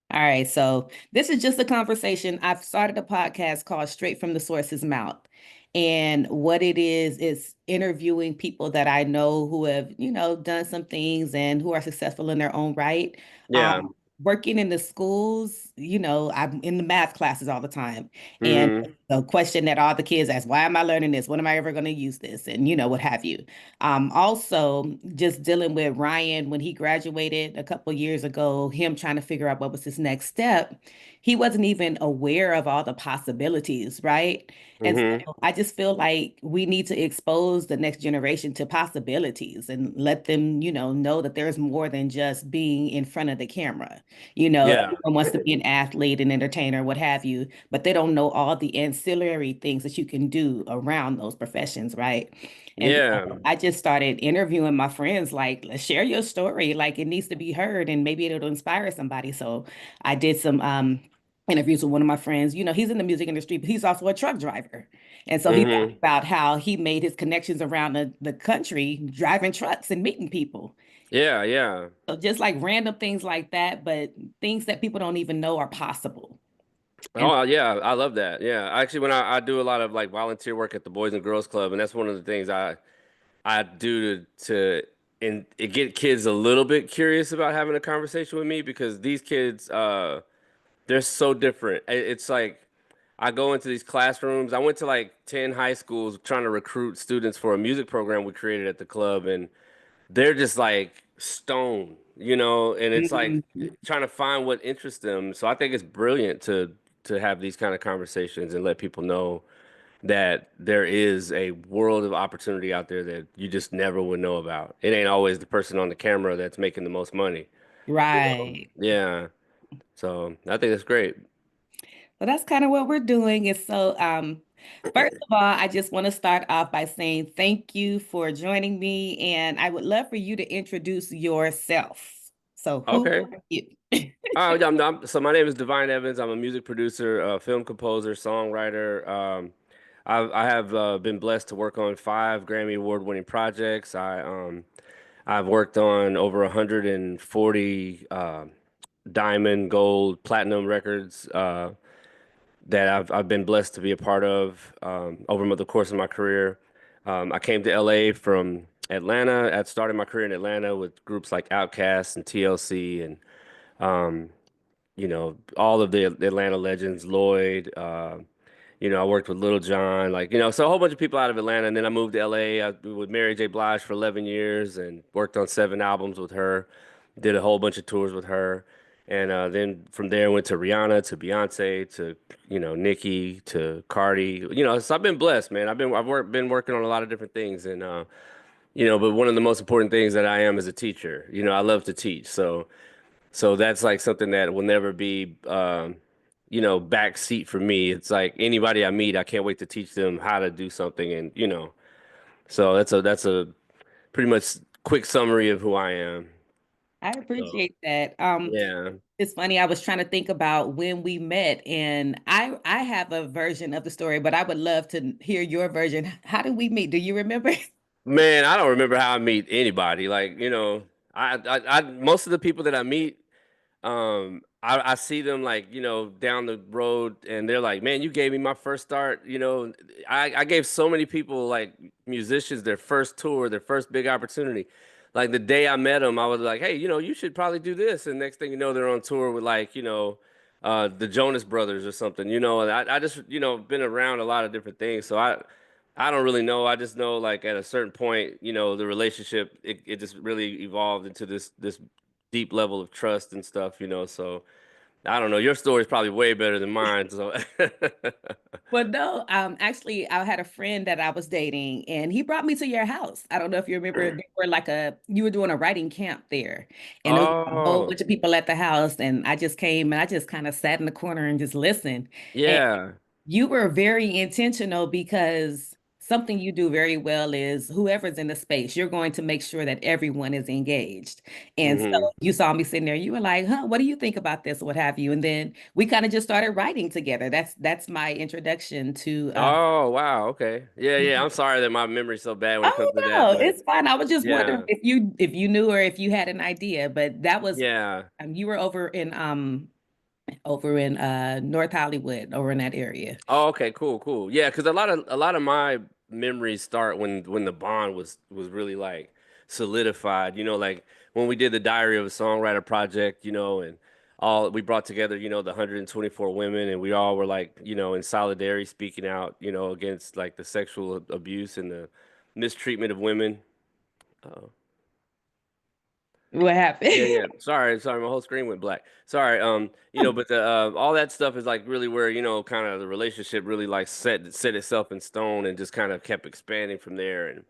All right, so this is just a conversation. I've started a podcast called Straight from the Source's Mouth. And what it is interviewing people that I know who have, done some things and who are successful in their own right. Yeah. Working in the schools, I'm in the math classes all the time. And Hmm. the question that all the kids ask, why am I learning this? When am I ever going to use this? And, what have you. Also, just dealing with Ryan when he graduated a couple years ago, him trying to figure out what was his next step. He wasn't even aware of all the possibilities, right? And Hmm. so I just feel like we need to expose the next generation to possibilities and let them, know that there's more than just being in front of the camera. Yeah. Everyone wants to be an athlete, an entertainer, what have you, but they don't know all the ancillary things that you can do around those professions, right? And Yeah. so I just started interviewing my friends, like, let's share your story. Like, it needs to be heard and maybe it'll inspire somebody. So I did some interviews with one of my friends. He's in the music industry, but he's also a truck driver. And so he talked Hmm. about how he made his connections around the country driving trucks and meeting people. Yeah. Yeah. So just like random things like that, but things that people don't even know are possible. And Oh, yeah. I love that. Yeah. Actually, when I do a lot of like volunteer work at the Boys and Girls Club, and that's one of the things I do to and it get kids a little bit curious about having a conversation with me because these kids, they're so different. It's like I go into these classrooms. I went to like 10 high schools trying to recruit students for a music program we created at the club, and they're just like stone, and it's like Mhm. trying to find what interests them. So I think it's brilliant to have these kind of conversations and let people know that there is a world of opportunity out there that you just never would know about. It ain't always the person on the camera that's making the most money. Right. Yeah. So I think that's great. Well, that's kind of what we're doing. And so, first of all, I just want to start off by saying thank you for joining me. And I would love for you to introduce yourself. So, who Okay. are you? Yeah, so my name is Devine Evans. I'm a music producer, film composer, songwriter. I have been blessed to work on 5 Grammy award-winning projects. I've worked on over 140 diamond, gold, platinum records that I've been blessed to be a part of over the course of my career. I came to LA from Atlanta. I started my career in Atlanta with groups like Outkast and TLC and um, all of the Atlanta legends, Lloyd. I worked with Little John, so a whole bunch of people out of Atlanta. And then I moved to LA. I was with Mary J. Blige for 11 years and worked on 7 albums with her. Did a whole bunch of tours with her. And then from there went to Rihanna, to Beyonce, to Nicki, to Cardi. So I've been blessed, man. Been working on a lot of different things, and but one of the most important things that I am is a teacher. I love to teach, so that's like something that will never be, back seat for me. It's like anybody I meet, I can't wait to teach them how to do something, and so that's a pretty much quick summary of who I am. I So appreciate that. yeah, It's funny, I was trying to think about when we met, and I have a version of the story, but I would love to hear your version. How did we meet? Do you remember? man, I don't remember how I meet anybody. Like I most of the people that I meet. I see them like, down the road and they're like, man, you gave me my first start. I gave so many people like musicians their first tour, their first big opportunity. Like the day I met them, I was like, hey, you should probably do this. And next thing you know, they're on tour with like, the Jonas Brothers or something, and I just, been around a lot of different things. So I don't really know. I just know like at a certain point, the relationship, it just really evolved into this deep level of trust and stuff, so I don't know. Your story is probably way better than mine. So, Well, no, actually, I had a friend that I was dating, and he brought me to your house. I don't know if you remember, you were doing a writing camp there, and it was a whole oh, bunch of people at the house, and I just came and I just kind of sat in the corner and just listened. yeah. You were very intentional because something you do very well is whoever's in the space, you're going to make sure that everyone is engaged. And so Hmm. you saw me sitting there, you were like, huh, what do you think about this? What have you? And then we kind of just started writing together. That's my introduction to Oh, wow. Okay. Yeah, yeah. I'm sorry that my memory's so bad when it oh comes to that, no, but it's fine. I was just wondering yeah, if you knew or if you had an idea, but that was yeah. you were over in North Hollywood, over in that area. Oh, okay, cool, cool. Yeah, because a lot of my memories start when the bond was really like solidified. Like when we did the Diary of a Songwriter project, and all we brought together, the 124 women, and we all were like, in solidarity speaking out, against like the sexual abuse and the mistreatment of women. Uh, What Yeah, happened? yeah. Sorry, sorry, my whole screen went black. Sorry. But the all that stuff is like really where, kind of the relationship really like set itself in stone and just kind of kept expanding from there and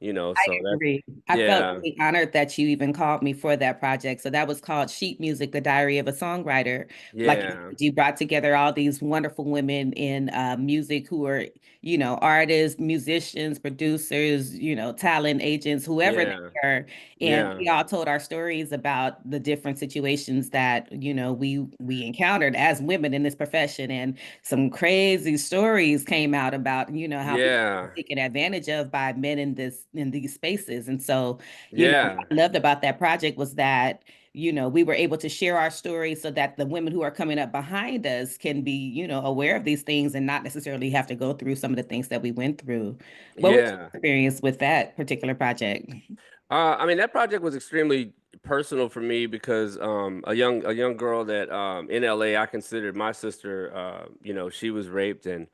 I so that agree. I felt yeah. really honored that you even called me for that project. So that was called Sheet Music, The Diary of a Songwriter. Like Yeah. you brought together all these wonderful women in music who are, artists, musicians, producers, talent agents, whoever they Yeah. are. And Yeah. we all told our stories about the different situations that, we encountered as women in this profession. And some crazy stories came out about, how people Yeah. taken advantage of by men in these spaces. And so, Yeah. what I loved about that project was that, we were able to share our story so that the women who are coming up behind us can be, aware of these things and not necessarily have to go through some of the things that we went through. What was Yeah. your experience with that particular project? I mean that project was extremely personal for me because a young girl that in LA I considered my sister, she was raped and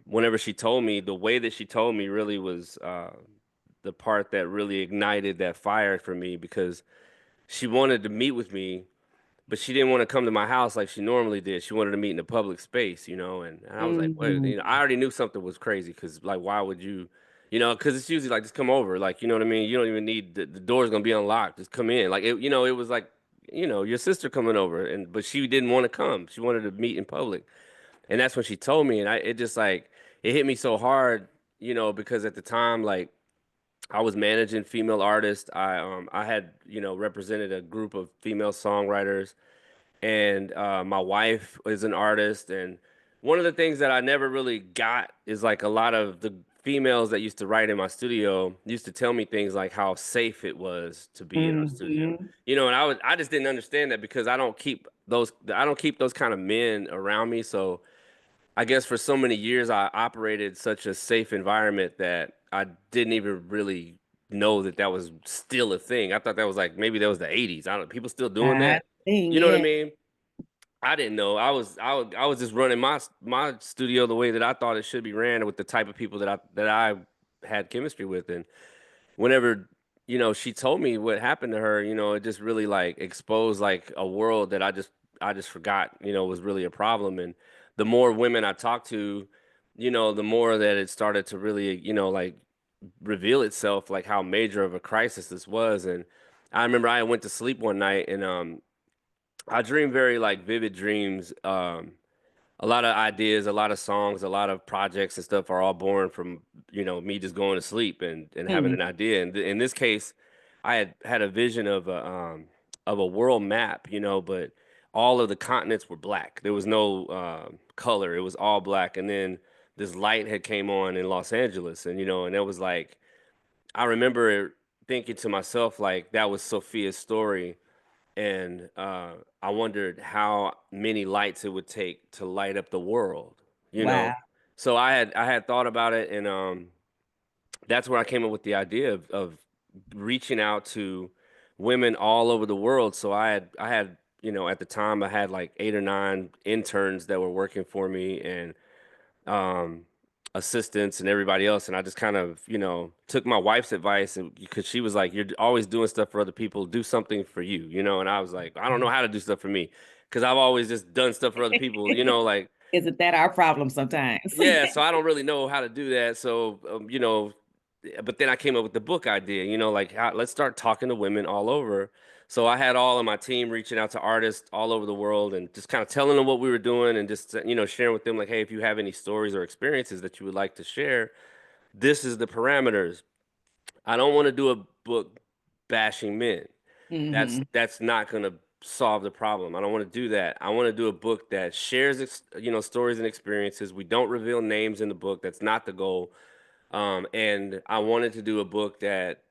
whenever she told me, the way that she told me really was the part that really ignited that fire for me because she wanted to meet with me, but she didn't want to come to my house like she normally did. She wanted to meet in a public space, and I was like, wait, Mhm. I already knew something was crazy because like, why would you, because it's usually like, just come over, like, you know what I mean? You don't even need the door's gonna be unlocked, just come in, like it was like, your sister coming over, but she didn't want to come. She wanted to meet in public. And that's when she told me, and it just like it hit me so hard, because at the time, like I was managing female artists. I had represented a group of female songwriters, and my wife is an artist. And one of the things that I never really got is like a lot of the females that used to write in my studio used to tell me things like how safe it was to be in our studio. Mhm. And I just didn't understand that because I don't keep those kind of men around me. So I guess for so many years I operated such a safe environment that I didn't even really know that that was still a thing. I thought that was like maybe that was the 80s. I don't people still doing I that. think, You know what I yeah. mean? I didn't know. I was just running my studio the way that I thought it should be ran with the type of people that I had chemistry with. And whenever she told me what happened to her, it just really like exposed like a world that I just forgot was really a problem. And the more women I talked to, the more that it started to really like reveal itself like how major of a crisis this was. And I remember I went to sleep one night and I dream very like vivid dreams. A lot of ideas, a lot of songs, a lot of projects and stuff are all born from, me just going to sleep and having Hmm. an idea. And in this case, I had a vision of a world map, but all of the continents were black. There was no color. It was all black. And then this light had came on in Los Angeles, and it was like I remember thinking to myself like that was Sophia's story, and I wondered how many lights it would take to light up the world, you know. Wow. So I had thought about it, and that's where I came up with the idea of reaching out to women all over the world. So I had at the time I had like 8 or 9 interns that were working for me, and um, assistants and everybody else. And I just kind of, took my wife's advice, and because she was like, "You're always doing stuff for other people. Do something for you," And I was like, "I don't know how to do stuff for me," because I've always just done stuff for other people, like. Isn't that our problem sometimes? Yeah, so I don't really know how to do that. So, but then I came up with the book idea, like let's start talking to women all over. So I had all of my team reaching out to artists all over the world and just kind of telling them what we were doing and just, sharing with them like, hey, if you have any stories or experiences that you would like to share, this is the parameters. I don't want to do a book bashing men. That's Hmm. that's not going to solve the problem. I don't want to do that. I want to do a book that shares, stories and experiences. We don't reveal names in the book. That's not the goal. And I wanted to do a book that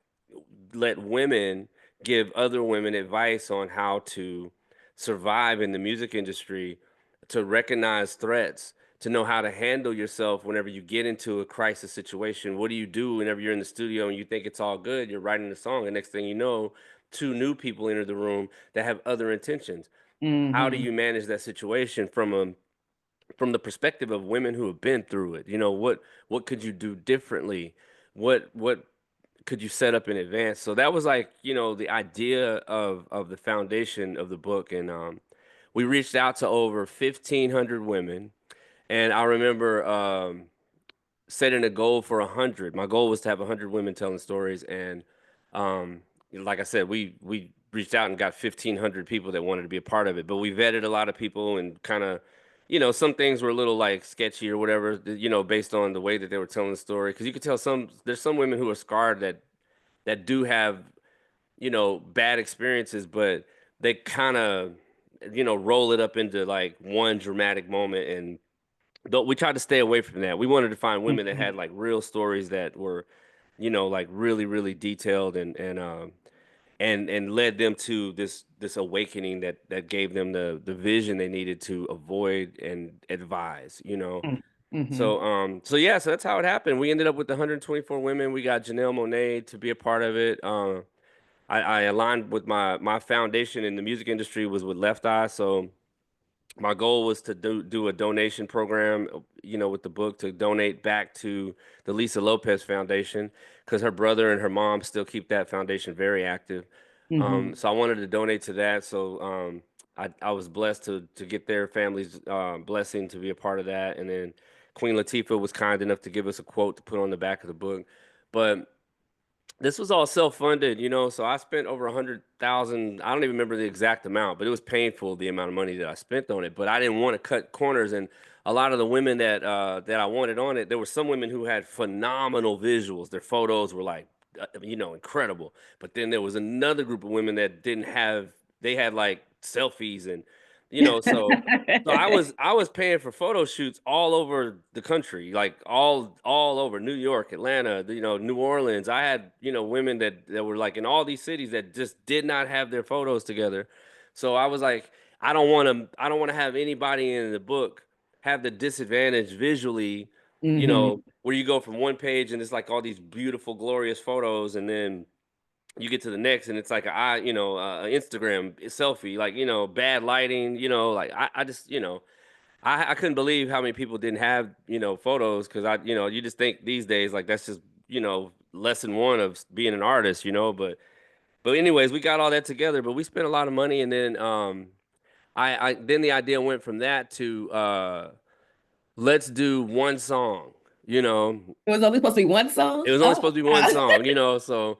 let women give other women advice on how to survive in the music industry, to recognize threats, to know how to handle yourself whenever you get into a crisis situation. What do you do whenever you're in the studio and you think it's all good? You're writing a song, and next thing you know, two new people enter the room that have other intentions. How do Hmm. you manage that situation from the perspective of women who have been through it? What could you do differently? What could you set up in advance? So that was like, the idea of the foundation of the book. And we reached out to over 1,500 women. And I remember setting a goal for 100. My goal was to have 100 women telling stories. And like I said, we reached out and got 1,500 people that wanted to be a part of it. But we vetted a lot of people and kind of, some things were a little like sketchy or whatever, based on the way that they were telling the story. Because you could tell there's some women who are scarred that do have, bad experiences, but they kind of, roll it up into like one dramatic moment. And though we tried to stay away from that. We wanted to find women that had Hmm. like real stories that were, like really, really detailed and led them to this awakening that gave them the vision they needed to avoid and advise. Hmm. So yeah, so that's how it happened. We ended up with 124 women. We got Janelle Monet to be a part of it. I aligned with my foundation in the music industry was with Left Eye, so my goal was to do a donation program, with the book to donate back to the Lisa Lopez Foundation because her brother and her mom still keep that foundation very active. Hmm. So I wanted to donate to that. So I was blessed to get their family's blessing to be a part of that. And then Queen Latifah was kind enough to give us a quote to put on the back of the book. But this was all self-funded, so I spent over 100,000. I don't even remember the exact amount, but it was painful the amount of money that I spent on it. But I didn't want to cut corners, and a lot of the women that I wanted on it, there were some women who had phenomenal visuals. Their photos were like, incredible. But then there was another group of women that didn't have. They had like selfies, and so I was paying for photo shoots all over the country, like all over New York, Atlanta, New Orleans. I had, women that were like in all these cities that just did not have their photos together. So I was like, I don't want to have anybody in the book have the disadvantage visually, Hmm. where you go from one page and it's like all these beautiful, glorious photos, and then you get to the next and it's like a Instagram selfie, like, bad lighting, like I just, I couldn't believe how many people didn't have, photos, because you just think these days like that's just, lesson one of being an artist, but anyways, we got all that together, but we spent a lot of money. And then I then the idea went from that to let's do one song, you know. It was only supposed to be one song? It was only Oh, supposed to be one wow. song,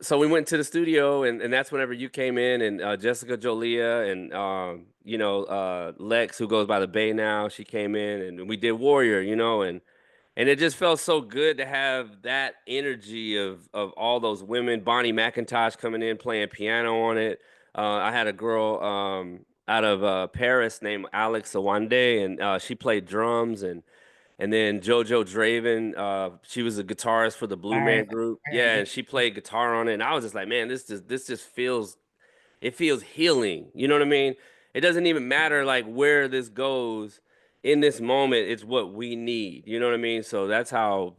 so we went to the studio, and that's whenever you came in, and Jessica Jolia and Lex, who goes by the Bay now, she came in, and we did Warrior, and it just felt so good to have that energy of all those women. Bonnie McIntosh coming in playing piano on it. I had a girl out of Paris named Alex Awande, and she played drums. And then JoJo Draven, she was a guitarist for the Blue Right, Man Group. Yeah, right. and she played guitar on it. And I was just like, man, this just feels healing. You know what I mean? It doesn't even matter like where this goes in this moment. It's what we need. You know what I mean? So that's how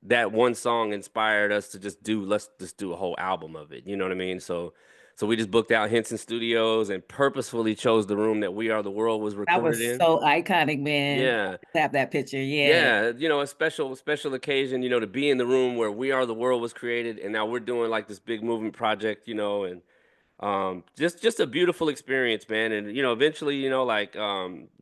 that one song inspired us to let's just do a whole album of it. You know what I mean? So So we just booked out Henson Studios and purposefully chose the room that We Are the World was That recorded was in. so iconic, man. Yeah. I have that picture. Yeah. Yeah, a special occasion, to be in the room where We Are the World was created, and now we're doing like this big movement project, and just a beautiful experience, man. And eventually,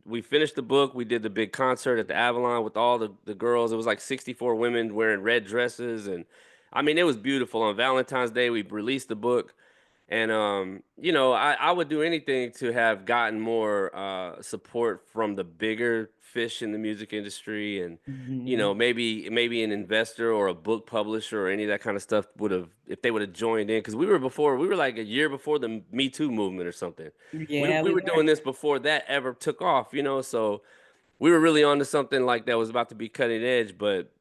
we finished the book. We did the big concert at the Avalon with all the girls. It was like 64 women wearing red dresses, and I mean, it was beautiful. On Valentine's Day, we released the book. And I would do anything to have gotten more support from the bigger fish in the music industry, and Hmm. maybe an investor or a book publisher or any of that kind of stuff would have, if they would have joined in, because we were like a year before the Me Too movement or something. We Yeah, we we were were. doing this before that ever took off, so we were really onto something like that was about to be cutting edge, but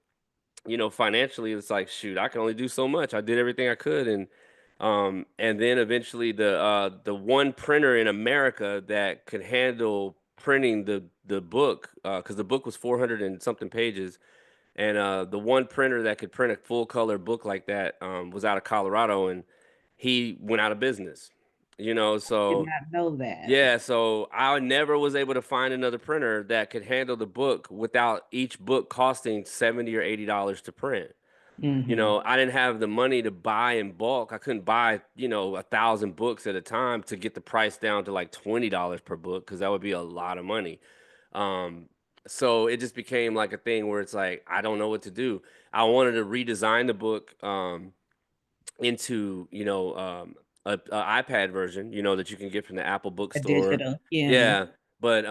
financially, it's like, shoot, I can only do so much. I did everything I could, and then eventually the one printer in America that could handle printing the book, because the book was 400 and something pages, and the one printer that could print a full color book like that was out of Colorado, and he went out of business. Did So not know that. yeah, so I never was able to find another printer that could handle the book without each book costing $70 or $80 to print. Hmm. I didn't have the money to buy in bulk. I couldn't buy, 1,000 books at a time to get the price down to like $20 per book, because that would be a lot of money. Um, so it just became like a thing where it's like, I don't know what to do. I wanted to redesign the book. Into a iPad version, that you can get from the Apple A bookstore. digital. Yeah. Yeah, but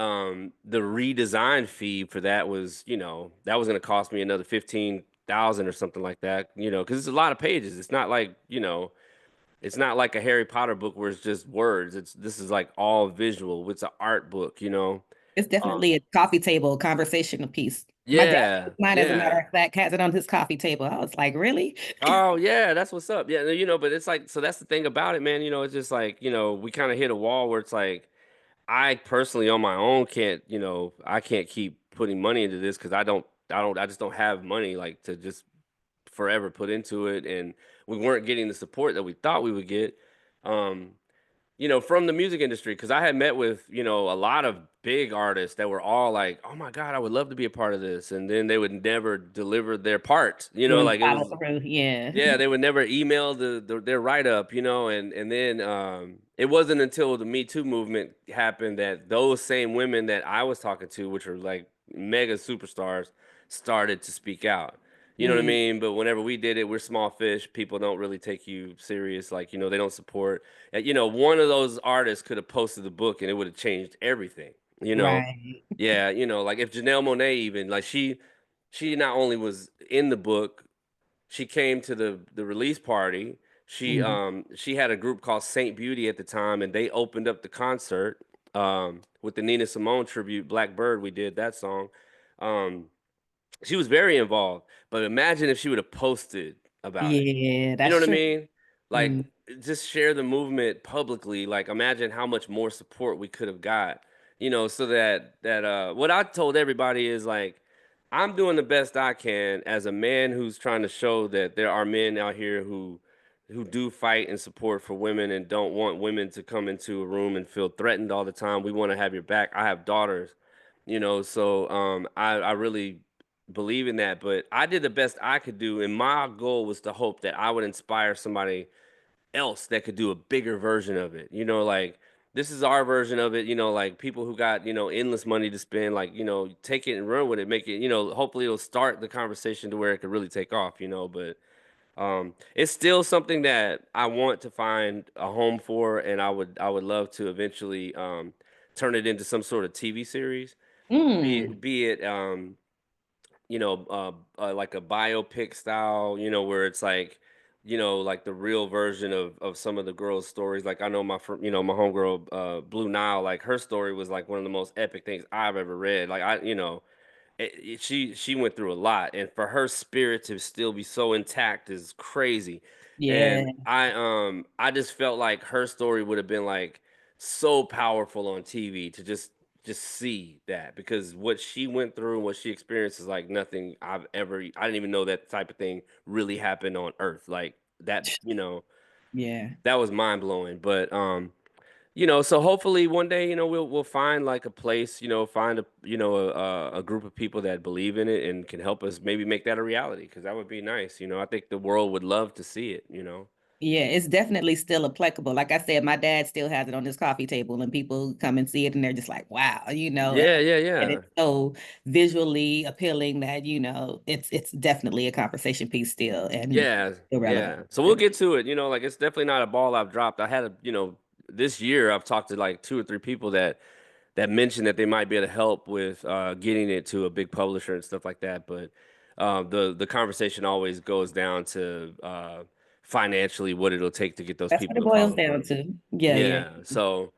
the redesign fee for that was, that was going to cost me another 15,000 or something like that, because it's a lot of pages. It's not like, it's not like a Harry Potter book where it's just words. This is like all visual. It's an art book. It's Um, definitely a coffee table conversational piece. My dad, yeah, mine, as a matter yeah. of fact, has it on his coffee table. I was like, really? Oh yeah, that's what's up. Yeah, but it's like, so that's the thing about it, man. It's just like, we kind of hit a wall where it's like, I personally on my own can't, I can't keep putting money into this, because I just don't have money like to just forever put into it, and we weren't getting the support that we thought we would get. Um, from the music industry, because I had met with, a lot of big artists that were all like, "Oh my God, I would love to be a part of this," and then they would never deliver their part. You wouldn't Like it follow was, through. Yeah. yeah, they would never email their write up, and then it wasn't until the Me Too movement happened that those same women that I was talking to, which are like mega superstars, started to speak out. You know what I Mm, mean? But whenever we did it, we're small fish. People don't really take you serious. Like, they don't support. One of those artists could have posted the book and it would have changed everything. You know, right. yeah. Like if Janelle Monae, even like she not only was in the book, she came to the release party. Mhm. She had a group called Saint Beauty at the time, and they opened up the concert with the Nina Simone tribute, Blackbird. We did that song. Um, she was very involved, but imagine if she would have posted about it. Yeah, You know that's what I true. mean? Like, Mm. just share the movement publicly. Like, imagine how much more support we could have got. So that what I told everybody is like, I'm doing the best I can as a man who's trying to show that there are men out here who do fight and support for women and don't want women to come into a room and feel threatened all the time. We want to have your back. I have daughters, so I really believe in that, but I did the best I could do, and my goal was to hope that I would inspire somebody else that could do a bigger version of it. Like, this is our version of it. Like people who got endless money to spend, like, take it and run with it, make it. Hopefully it'll start the conversation to where it could really take off. But it's still something that I want to find a home for, and I would love to eventually turn it into some sort of TV series. Be Mm. it, be it like a biopic style, where it's like, like the real version of some of the girls' stories. Like I know my homegirl, Blue Nile, like her story was like one of the most epic things I've ever read. Like she went through a lot, and for her spirit to still be so intact is crazy. Yeah. And I just felt like her story would have been like so powerful on TV to just see that, because what she went through and what she experienced is like nothing I didn't even know that type of thing really happened on earth like that. Yeah. that was mind blowing. But so hopefully one day, we'll find like a place, find a group of people that believe in it and can help us maybe make that a reality, because that would be nice. I think the world would love to see it. Yeah, it's definitely still applicable. Like I said, my dad still has it on his coffee table, and people come and see it, and they're just like, "Wow," Yeah, yeah, and yeah. it's so visually appealing that it's definitely a conversation piece still, and Yeah, still relevant. yeah. So we'll get to it. Like it's definitely not a ball I've dropped. I had this year I've talked to like two or three people that mentioned that they might be able to help with getting it to a big publisher and stuff like that. But the conversation always goes down to financially what it'll take to get those That's what people it to boils follow down through. to. Yeah, yeah. Yeah. So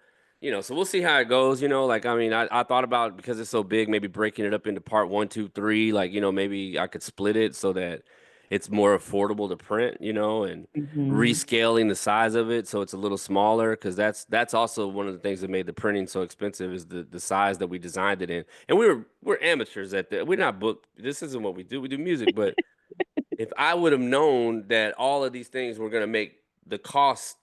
we'll see how it goes. Like, I mean, I thought about, because it's so big, maybe breaking it up into part one, two, three. Like, maybe I could split it so that it's more affordable to print, and Hmm. rescaling the size of it so it's a little smaller, because that's also one of the things that made the printing so expensive, is the size that we designed it in. And we're amateurs at that. We're not booked. This isn't what we do. We do music, but if I would have known that all of these things were going to make the cost,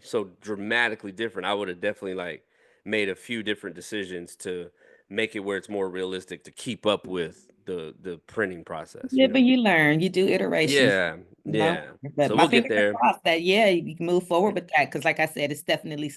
so dramatically different, I would have definitely like made a few different decisions to make it where it's more realistic to keep up with the printing process, Yeah, but you learn, you do iterations. Yeah, No, yeah. but So my we'll get fingers are there. crossed that yeah, you can move forward with that because, like I said, it's definitely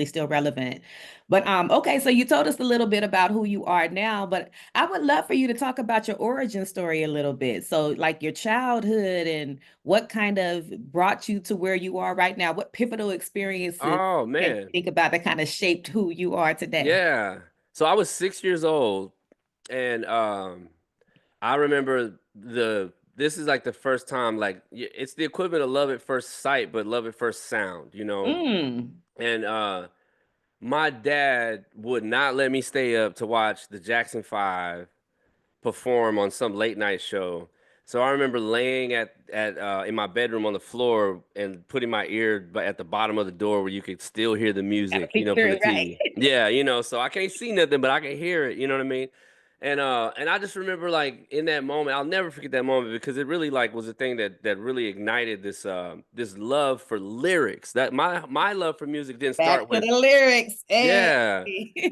still relevant. But okay, so you told us a little bit about who you are now, but I would love for you to talk about your origin story a little bit. So, like your childhood and what kind of brought you to where you are right now. What pivotal experiences Oh can you man. think about that kind of shaped who you are today? Yeah. So I was 6 years old, and I remember this is like the first time, like it's the equivalent of love at first sight, but love at first sound. Mm. And my dad would not let me stay up to watch the Jackson 5 perform on some late night show. So I remember laying at in my bedroom on the floor and putting my ear at the bottom of the door where you could still hear the Gotta music, picture from the it right. TV. Yeah, so I can't see nothing, but I can hear it, you know what I mean? And I just remember, like, in that moment, I'll never forget that moment, because it really, like, was a thing that really ignited this love for lyrics. That my love for music didn't start Back to with. the lyrics. Hey. Yeah,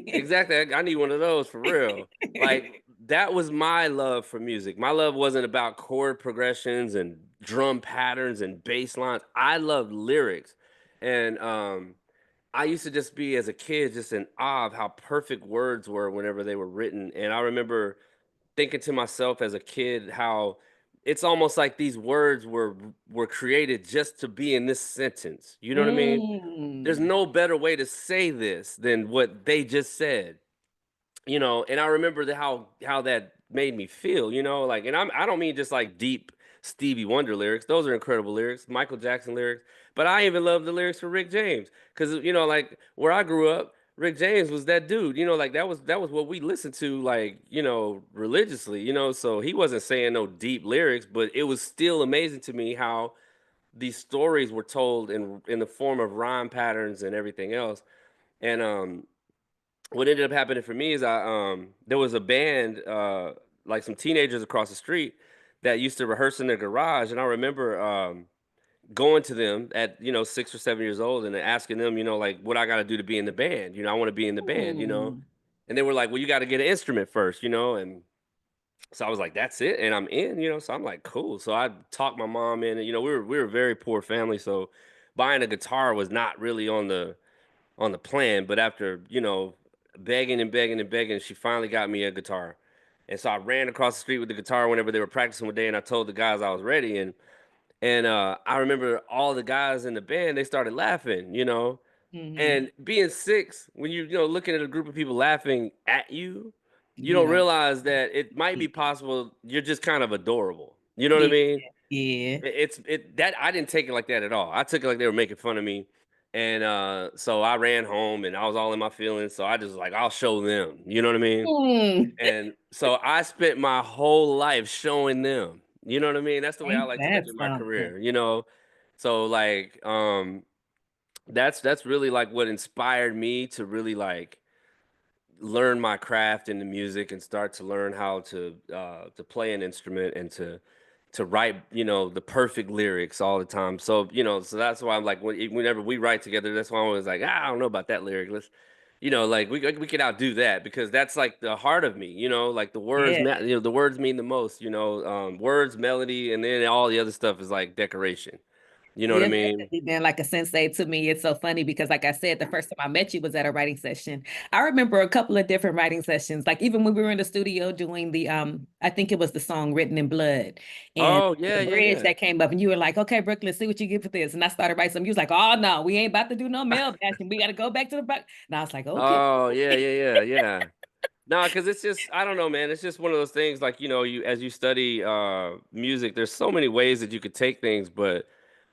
exactly. I need one of those for real. Like, that was my love for music. My love wasn't about chord progressions and drum patterns and bass lines. I loved lyrics. And I used to just be, as a kid, just in awe of how perfect words were whenever they were written. And I remember thinking to myself as a kid how it's almost like these words were created just to be in this sentence. You know what I mean? There's Mm. no better way to say this than what they just said. And I remember how that made me feel, like, and I don't mean just like deep Stevie Wonder lyrics. Those are incredible lyrics, Michael Jackson lyrics, but I even love the lyrics for Rick James, cuz like, where I grew up, Rick James was that dude, like, that was what we listened to, like, religiously, so he wasn't saying no deep lyrics, but it was still amazing to me how these stories were told in the form of rhyme patterns and everything else. And what ended up happening for me is there was a band, like some teenagers across the street, that used to rehearse in their garage. And I remember going to them at 6 or 7 years old and asking them, like, what I got to do to be in the band. I want to be in the band. Mm. And they were like, well, you got to get an instrument first. And so I was like, that's it, and I'm in. So I'm like, cool. So I talked my mom in, and we were a very poor family, so buying a guitar was not really on the plan. But after, begging and begging and begging, she finally got me a guitar. And so I ran across the street with the guitar whenever they were practicing one day, and I told the guys I was ready. And I remember all the guys in the band, they started laughing. Hmm. And being six, when looking at a group of people laughing at you, you You don't know. realize that it might be possible you're just kind of adorable. You know what I Yeah, mean? yeah. It's that I didn't take it like that at all. I took it like they were making fun of me. And so I ran home and I was all in my feelings. So I just like, I'll show them. You know what I mean? Mm. And so I spent my whole life showing them. You know what I mean? That's the way I Ain't like to look that at my something? career. So, like, that's really like what inspired me to really like learn my craft in the music and start to learn how to play an instrument and to write, the perfect lyrics all the time. So, so that's why I'm like, whenever we write together, that's why I'm always like, I don't know about that lyric. Let's, like we can outdo that because that's like the heart of me, like the words, Yeah. the words mean the most, words, melody, and then all the other stuff is like decoration. You know what I You've mean? definitely been like a sensei to me. It's so funny because, like I said, the first time I met you was at a writing session. I remember a couple of different writing sessions, like even when we were in the studio doing I think it was the song Written in Blood, and Oh the yeah, yeah, bridge yeah. that came up, and you were like, "Okay, Brooke, let's see what you get for this." And I started writing some. You was like, "Oh no, we ain't about to do no mail bashing. We got to go back to the back." And I was like, "Okay." Oh yeah, yeah, yeah, yeah. No, because it's just I don't know, man. It's just one of those things. Like you as you study music, there's so many ways that you could take things, but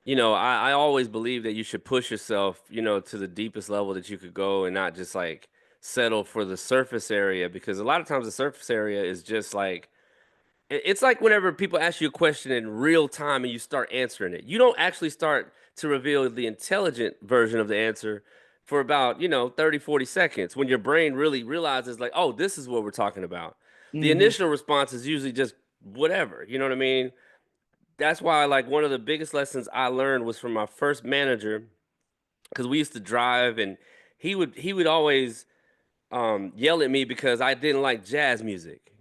I always believe that you should push yourself, to the deepest level that you could go, and not just like settle for the surface area. Because a lot of times the surface area is just like it's like whenever people ask you a question in real time and you start answering it, you don't actually start to reveal the intelligent version of the answer for about, 30, 40 seconds when your brain really realizes, like, oh, this is what we're talking about. The Hmm. initial response is usually just whatever, you know what I mean? That's why, like, one of the biggest lessons I learned was from my first manager because we used to drive and he would always yell at me because I didn't like jazz music,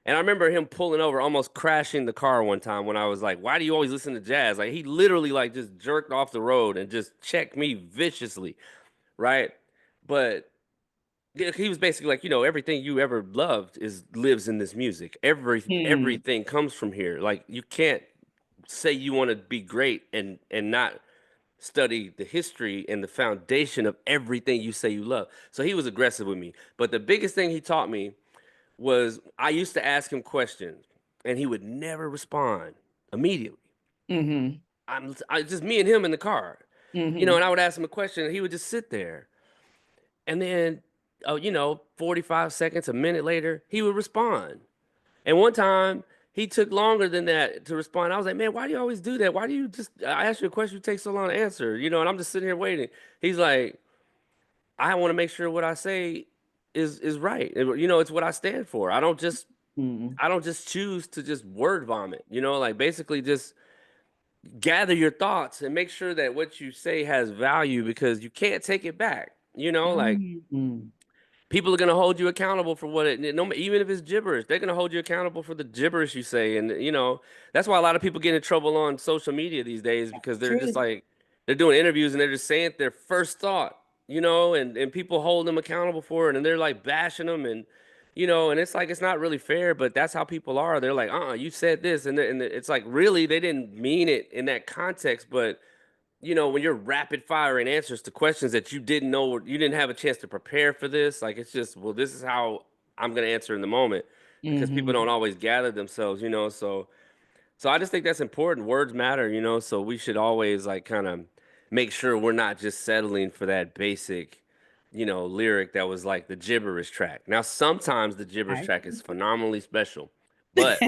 And I remember him pulling over, almost crashing the car one time when I was like, "Why do you always listen to jazz?" Like he literally like just jerked off the road and just checked me viciously, right? But he was basically like, everything you ever loved is lives in this music. Hmm. Everything comes from here. Like you can't say you want to be great and not study the history and the foundation of everything you say you love. So he was aggressive with me. But the biggest thing he taught me was I used to ask him questions and he would never respond immediately. Hmm. I just me and him in the car. Hmm. And I would ask him a question and he would just sit there. And then 45 seconds, a minute later, he would respond. And one time he took longer than that to respond. I was like, man, why do you always do that? Why do you just, I asked you a question, you take so long to answer, and I'm just sitting here waiting. He's like, I want to make sure what I say is right. It's what I stand for. Hmm. I don't just choose to just word vomit, like basically just gather your thoughts and make sure that what you say has value because you can't take it back, like Hmm. people are gonna hold you accountable for what it no, even if it's gibberish, they're gonna hold you accountable for the gibberish you say. And that's why a lot of people get in trouble on social media these days because they're just True. like they're doing interviews and they're just saying their first thought, and people hold them accountable for it and they're like bashing them and and it's like it's not really fair, but that's how people are. They're like, you said this, and it's like really they didn't mean it in that context, but when you're rapid firing answers to questions that you didn't know, or you didn't have a chance to prepare for this, like it's just, well, this is how I'm going to answer in the moment because people Hmm. don't always gather themselves, so I just think that's important. Words matter, so we should always like kind of make sure we're not just settling for that basic, lyric that was like the gibberish track. Now, sometimes the gibberish I track is phenomenally special, but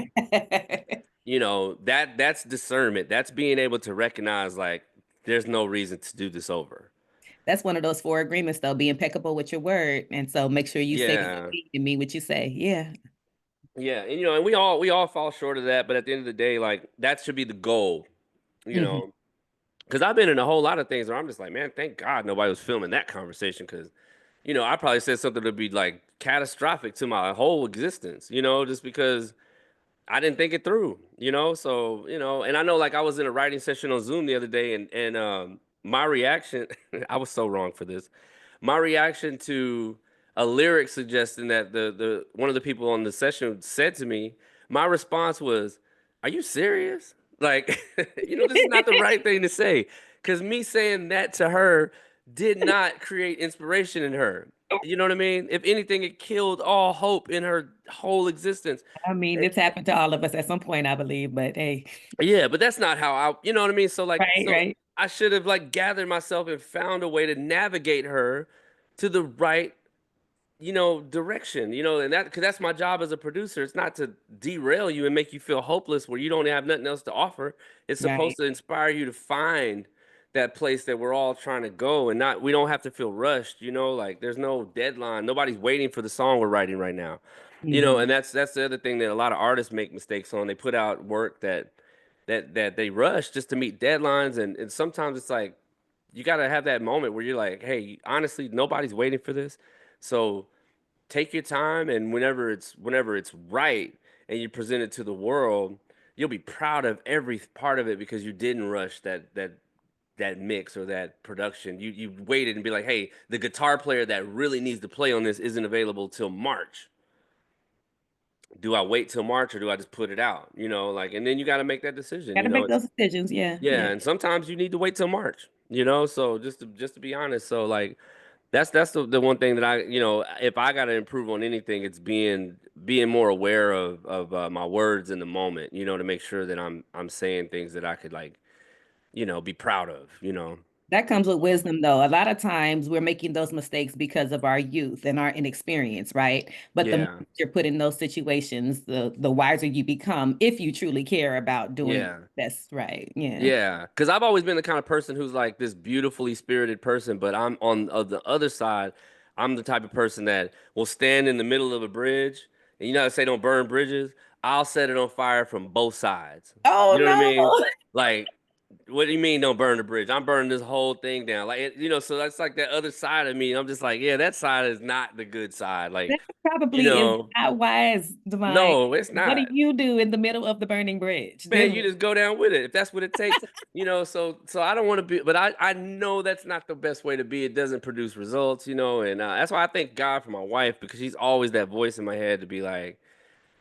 that's discernment. That's being able to recognize like there's no reason to do this over. That's one of those four agreements, though, be impeccable with your word. And so make sure you say what you Yeah. mean and mean what you say. Yeah. Yeah, and and we all fall short of that, but at the end of the day, like that should be the goal, you Hmm. know. Because I've been in a whole lot of things where I'm just like, man, thank God nobody was filming that conversation. Because I probably said something to be like catastrophic to my whole existence, just because I didn't think it through, So, and I know like I was in a writing session on Zoom the other day and my reaction, I was so wrong for this. My reaction to a lyric suggesting that the one of the people on the session said to me, my response was, "Are you serious? Like, this is not the right thing to say." Because me saying that to her did not create inspiration in her. You know what I mean? If anything, it killed all hope in her whole existence. I mean, it's happened to all of us at some point, I believe, but hey, Yeah, but that's not how you know what I mean? So like right, so right. I should have like gathered myself and found a way to navigate her to the right, direction, and that cuz that's my job as a producer. It's not to derail you and make you feel hopeless where you don't have nothing else to offer. It's supposed Right. to inspire you to find that place that we're all trying to go, and not we don't have to feel rushed, you know, like there's no deadline. Nobody's waiting for the song we're writing right now. You know, Hmm. and that's the other thing that a lot of artists make mistakes on. They put out work that they rush just to meet deadlines, and sometimes it's like you got to have that moment where you're like, hey, honestly, nobody's waiting for this. So take your time, and whenever it's right and you present it to the world, you'll be proud of every part of it because you didn't rush that mix or that production. You waited and be like, hey, the guitar player that really needs to play on this isn't available till March. Do I wait till March or do I just put it out? You know, like, and then you got to make that decision. Got You to know, make it's those decisions. Yeah, yeah, yeah. and sometimes you need to wait till March. You know, so just to be honest, so like that's the one thing that I, you know, if I got to improve on anything, it's being more aware of my words in the moment. You know, to make sure that I'm saying things that I could like, you know, be proud of. You know, That comes with wisdom, though. A lot of times we're making those mistakes because of our youth and our inexperience, right? But the more yeah. you're put in those situations, the wiser you become if you truly care about doing Yeah. that's right. Yeah. Yeah, because I've always been the kind of person who's like this beautifully spirited person, but I'm on the other side. I'm the type of person that will stand in the middle of a bridge, and you know how to say don't burn bridges. I'll set it on fire from both sides. Oh You know what I mean? no. Like, what do you mean don't burn the bridge? I'm burning this whole thing down. Like, you know, so that's like that other side of me. I'm just like, yeah, that side is not the good side. Like, That you probably is know, not wise, Divine. no, it's What do not. you do in the middle of the burning bridge? Man, you just go down with it if that's what it takes. You know, so I don't want to be, but I know that's not the best way to be. It doesn't produce results, you know, and that's why I thank God for my wife because she's always that voice in my head to be like,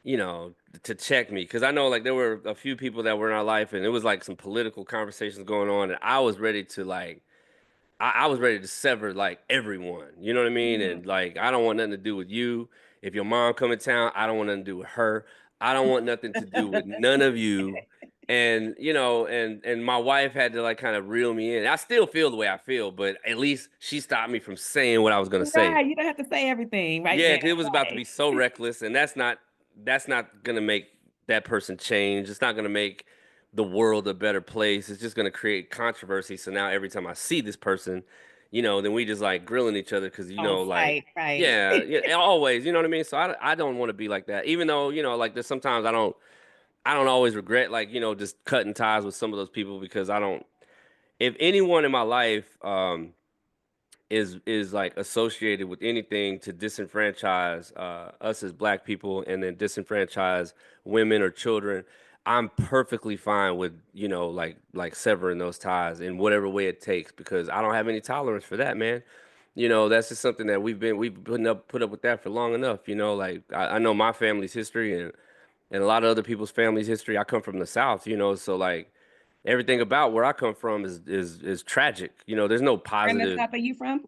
you know, to check me because I know like there were a few people that were in our life and it was like some political conversations going on and I was ready to like I was ready to sever like everyone. You know what I mean? Mm. And like I don't want nothing to do with you. If your mom come in town, I don't want nothing to do with her. I don't want nothing to do with none of you. And you know, and my wife had to like kind of reel me in. I still feel the way I feel, but at least she stopped me from saying what I was gonna say. Right. You don't have to say everything right Yeah, now. 'cause it was about to Right. be so reckless, and that's not gonna make that person change. It's not gonna make the world a better place. It's just gonna create controversy. So now every time I see this person, you know, then we just like grilling each other because you On know, like, site, right. yeah, yeah, and always, you know what I mean. So I don't want to be like that. Even though you know, like there's sometimes I don't always regret like you know just cutting ties with some of those people because I don't. If anyone in my life, is like associated with anything to disenfranchise us as black people and then disenfranchise women or children, I'm perfectly fine with you know like severing those ties in whatever way it takes because I don't have any tolerance for that, man. You know that's just something that we've put up with that for long enough. You know, like I know my family's history and a lot of other people's family's history. I come from the South, you know, so like everything about where I come from is tragic. You know, there's no Where in the positive. South are you from?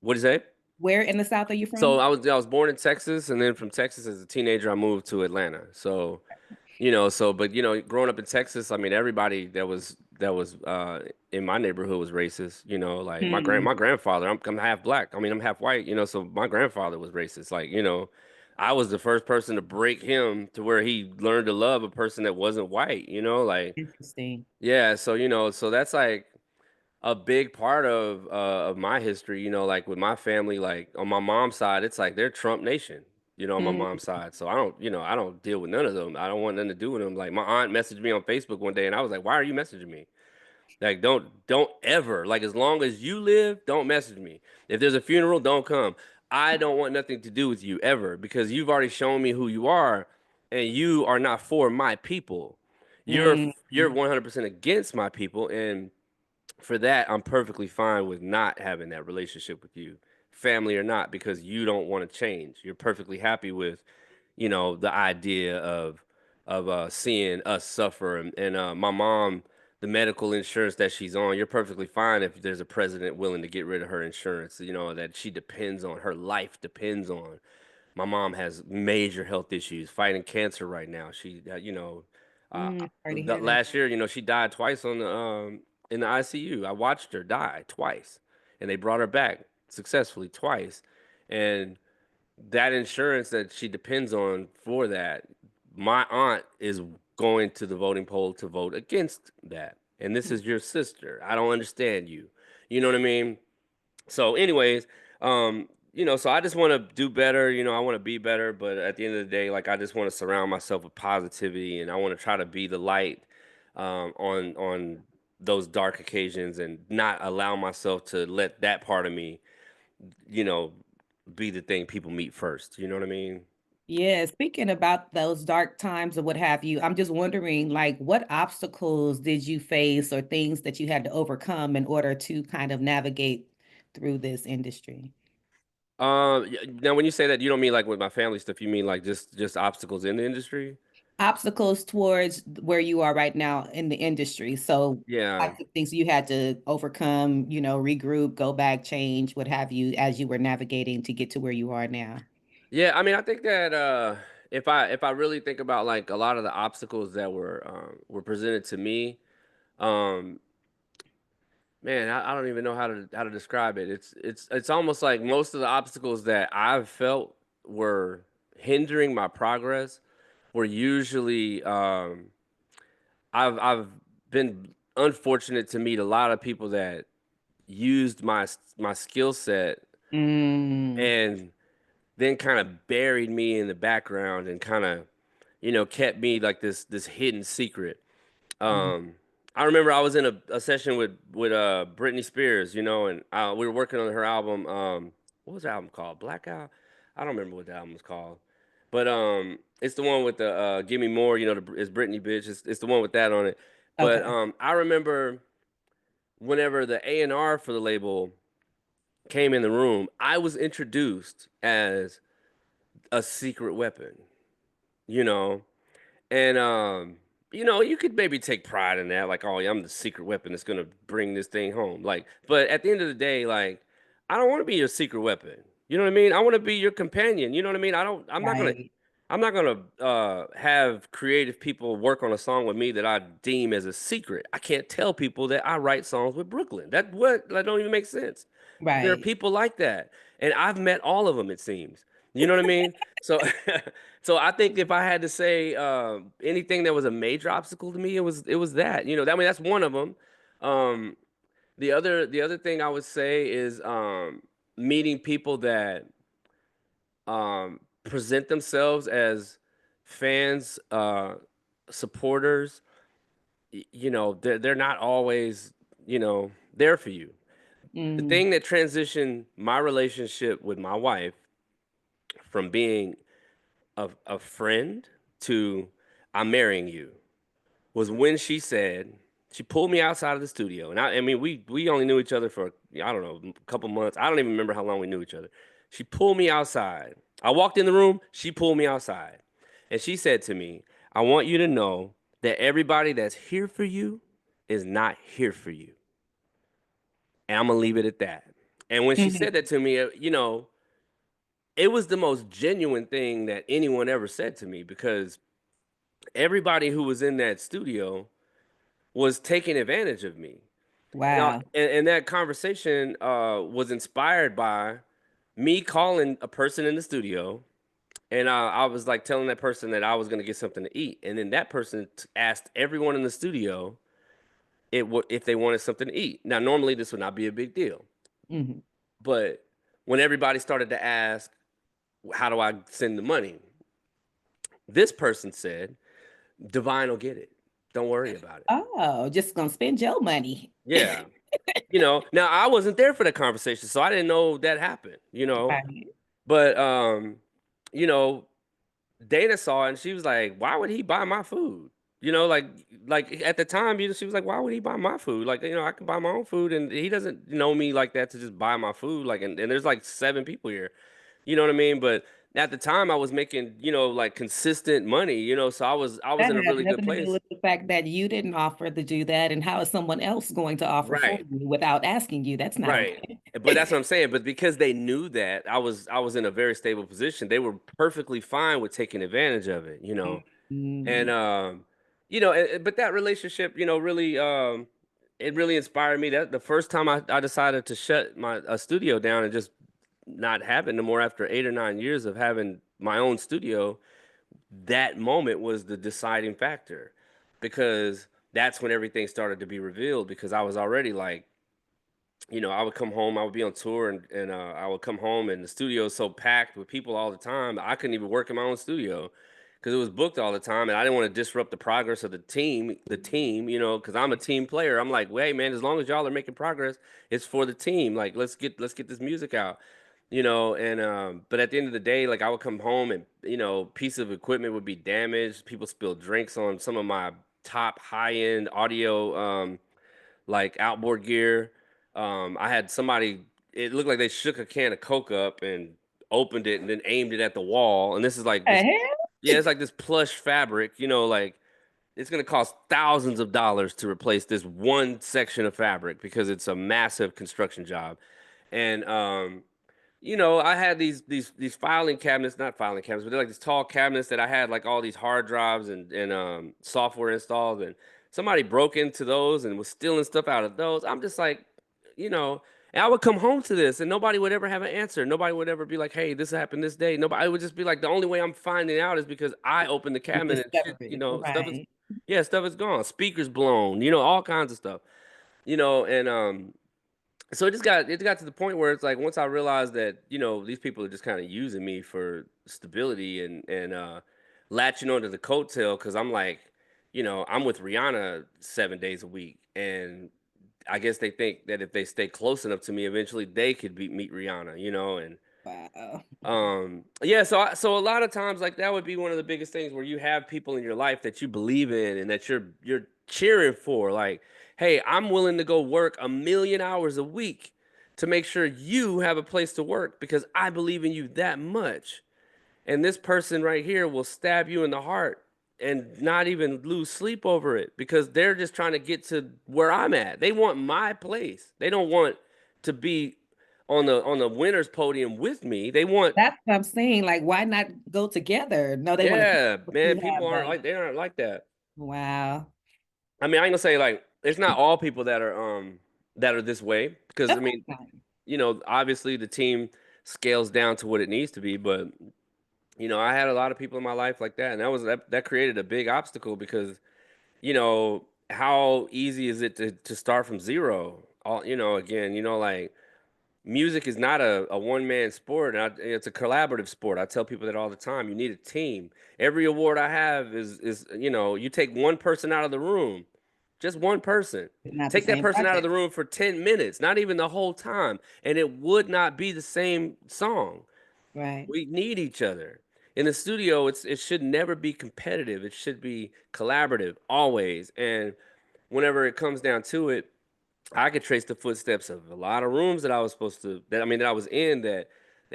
What do you say? Where in the South are you So from? I was born in Texas, and then from Texas as a teenager, I moved to Atlanta. So you know, so but you know, growing up in Texas, I mean, everybody that was in my neighborhood was racist. You know, like Hmm. my grandfather, I'm half black. I mean, I'm half white. You know, so my grandfather was racist. Like you know, I was the first person to break him to where he learned to love a person that wasn't white. You know, like Interesting. yeah. So you know, so that's like a big part of my history, you know, like with my family, like on my mom's side, it's like they're Trump Nation, you know, on my Mm. mom's side. So I don't, you know, I don't deal with none of them. I don't want nothing to do with them. Like my aunt messaged me on Facebook one day and I was like, why are you messaging me? Like don't ever, like as long as you live, don't message me. If there's a funeral, don't come. I don't want nothing to do with you ever because you've already shown me who you are and you are not for my people. You're Mm. you're 100% against my people and for that, I'm perfectly fine with not having that relationship with you, family or not, because you don't want to change. You're perfectly happy with, you know, the idea of seeing us suffer. And my mom, the medical insurance that she's on, you're perfectly fine if there's a president willing to get rid of her insurance, you know, that she depends on, her life depends on. My mom has major health issues, fighting cancer right now. She, you know, uh, Mm. Sorry to the hear that. last year, you know, she died twice on the in the ICU. I watched her die twice, and they brought her back successfully twice. And that insurance that she depends on for that, my aunt is going to the voting poll to vote against that. and this is your sister. I don't understand you. You know what I mean? So, anyways, so I just want to do better. I want to be better, but at the end of the day, like I just want to surround myself with positivity, and I want to try to be the light on those dark occasions, and not allow myself to let that part of me, you know, be the thing people meet first. You know what I mean? Yeah, speaking about those dark times or what have you, I'm just wondering, like, what obstacles did you face or things that you had to overcome in order to kind of navigate through this industry? Now when you say that, you don't mean like with my family stuff. You mean like just obstacles in the industry? Obstacles towards where you are right now in the industry. So, Yeah. types of things you had to overcome, regroup, go back, change, what have you, as you were navigating to get to where you are now. Yeah, I mean, I think that if I really think about like a lot of the obstacles that were presented to me, um, man, I don't even know how to describe it. It's almost like most of the obstacles that I've felt were hindering my progress were usually I've been unfortunate to meet a lot of people that used my skill set Mm, and then kind of buried me in the background and kind of kept me like this hidden secret. mm. um I remember I was in a session with Britney Spears, and we were working on her album. What was the album called? Blackout. I don't remember what the album was called, but it's the one with the Give Me More. It's Britney bitch. It's the one with that on it. But Okay. I remember whenever the A&R for the label came in the room, I was introduced as a secret weapon, you know. And you could maybe take pride in that, like, oh, yeah, I'm the secret weapon that's gonna bring this thing home. Like, but at the end of the day, like, I don't want to be your secret weapon. You know what I mean? I want to be your companion. You know what I mean? I don't. Right. I'm not gonna have creative people work on a song with me that I deem as a secret. I can't tell people that I write songs with Brooklyn. That don't even make sense. But there are Right. people like that, and I've met all of them. It seems. You know what I mean? So, so I think if I had to say anything that was a major obstacle to me, it was that. I mean, that's one of them. Um, the other thing I would say is meeting people that present themselves as fans, supporters. They're not always there for you. The Mm, thing that transitioned my relationship with my wife from being a friend to I'm marrying you was when she pulled me outside of the studio. And I mean, we only knew each other for, I don't know, a couple months. I don't even remember how long we knew each other. She pulled me outside. I walked in the room, she pulled me outside. And she said to me, I want you to know that everybody that's here for you is not here for you. And I'm gonna leave it at that. And when she said mhm. that to me, it was the most genuine thing that anyone ever said to me, because everybody who was in that studio was taking advantage of me. Wow. And that conversation was inspired by me calling a person in the studio, and I was like telling that person that I was going to get something to eat, and then that person asked everyone in the studio if they wanted something to eat. Now, normally this would not be a big deal, Mhm. but when everybody started to ask, "How do I send the money?" This person said, "Divine will get it. Don't worry about it." Oh, just gonna spend your money. Yeah. Now I wasn't there for the conversation, so I didn't know that happened. Right. But you know, Dana saw it and she was like, "Why would he buy my food?" Like at the time, she was like, "Why would he buy my food? Like, I can buy my own food, and he doesn't know me like that to just buy my food. Like, and there's like 7 people here, you know what I mean?" But at the time, I was making like consistent money, so I was That in a has really good nothing to do place. with the fact that you didn't offer to do that, and how is someone else going to offer for Right. you without asking you? That's not Right. okay. But that's what I'm saying. But because they knew that I was in a very stable position, they were perfectly fine with taking advantage of it. And Mm, but that relationship, really it really inspired me. That the first time I decided to shut my a studio down and just not have it no more after 8 or 9 years of having my own studio, that moment was the deciding factor. Because that's when everything started to be revealed because I was already like, I would come home, I would be on tour and I would come home and the studio is so packed with people all the time. I couldn't even work in my own studio because it was booked all the time and I didn't want to disrupt the progress of the team, because I'm a team player. I'm like, "Hey man, as long as y'all are making progress, it's for the team. Like let's get this music out." And but at the end of the day, like I would come home and, piece of equipment would be damaged. People spilled drinks on some of my top high-end audio like outboard gear. I had somebody. It looked like they shook a can of Coke up and opened it and then aimed it at the wall. And this is like The this. hell? Yeah, it's like this plush fabric. Like it's gonna cost thousands of dollars to replace this one section of fabric because it's a massive construction job. And I had these filing cabinets, not filing cabinets, but they're like these tall cabinets that I had like all these hard drives and software installed, and somebody broke into those and was stealing stuff out of those. I'm just like, you know, and I would come home to this, and nobody would ever have an answer. Nobody would ever be like, "Hey, this happened this day." Nobody. It would just be like the only way I'm finding out is because I opened the You cabinet and shit. discovery, Stuff is, right? yeah, stuff is gone. Speakers blown. All kinds of stuff. And so it got to the point where it's like once I realized that these people are just kind of using me for stability and latching onto the coattail because I'm like I'm with Rihanna 7 days a week, and I guess they think that if they stay close enough to me, eventually they could meet Rihanna, and Wow. yeah, so a lot of times like that would be one of the biggest things where you have people in your life that you believe in and that you're cheering for. Like, hey, I'm willing to go work 1 million hours a week to make sure you have a place to work because I believe in you that much. And this person right here will stab you in the heart and not even lose sleep over it because they're just trying to get to where I'm at. They want my place. They don't want to be on the winners podium with me. They want. That's what I'm saying. Like, why not go together? No, they want to keep Yeah, what man, you people have, aren't though. like they aren't like that. Wow. I mean, I ain't gonna say like it's not all people that are this way because I Of mean, course not. obviously the team scales down to what it needs to be, but I had a lot of people in my life like that, and that created a big obstacle because how easy is it to start from zero? Again, like music is not a one man sport, and it's a collaborative sport. I tell people that all the time. You need a team. Every award I have is you take one person out of the room, just one person. It's not the Take that same person out of project. the room for 10 minutes, not even the whole time, and it would not be the same song. Right. We need each other. In the studio, it should never be competitive. It should be collaborative always. And whenever it comes down to it, I could trace the footsteps of a lot of rooms that I was supposed to that I was in that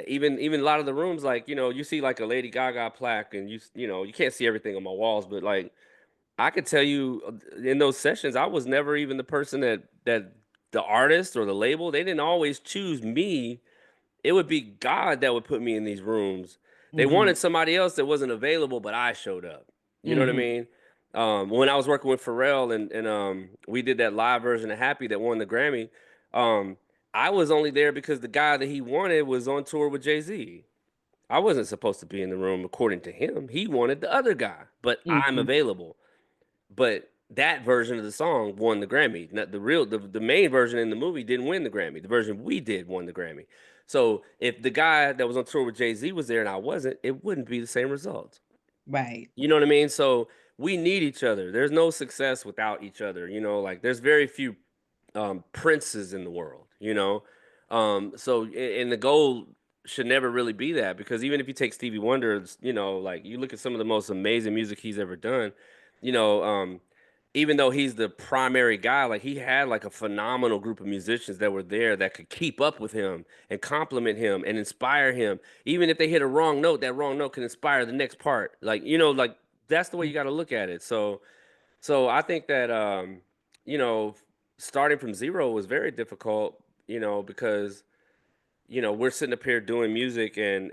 even a lot of the rooms like you see like a Lady Gaga plaque and you can't see everything on my walls, but like I could tell you in those sessions I was never even the person that the artist or the label, they didn't always choose me. It would be God that would put me in these rooms. They Mm-hmm. wanted somebody else that wasn't available, but I showed up. You know what I Mm-hmm. mean? When I was working with Pharrell and we did that live version of Happy that won the Grammy, um, I was only there because the guy that he wanted was on tour with Jay-Z. I wasn't supposed to be in the room according to him. He wanted the other guy, but I'm Mm-hmm. available. But that version of the song won the Grammy. Not the main version in the movie didn't win the Grammy. The version we did won the Grammy. So if the guy that was on tour with Jay-Z was there and I wasn't, it wouldn't be the same result. Right. You know what I mean? So we need each other. There's no success without each other. Like there's very few princes in the world. And the goal should never really be that because even if you take Stevie Wonder, like you look at some of the most amazing music he's ever done, you know, um, even though he's the primary guy, like he had like a phenomenal group of musicians that were there that could keep up with him and compliment him and inspire him. Even if they hit a wrong note, that wrong note can inspire the next part. Like that's the way you got to look at it. So I think that you know, starting from zero was very difficult, because we're sitting up here doing music and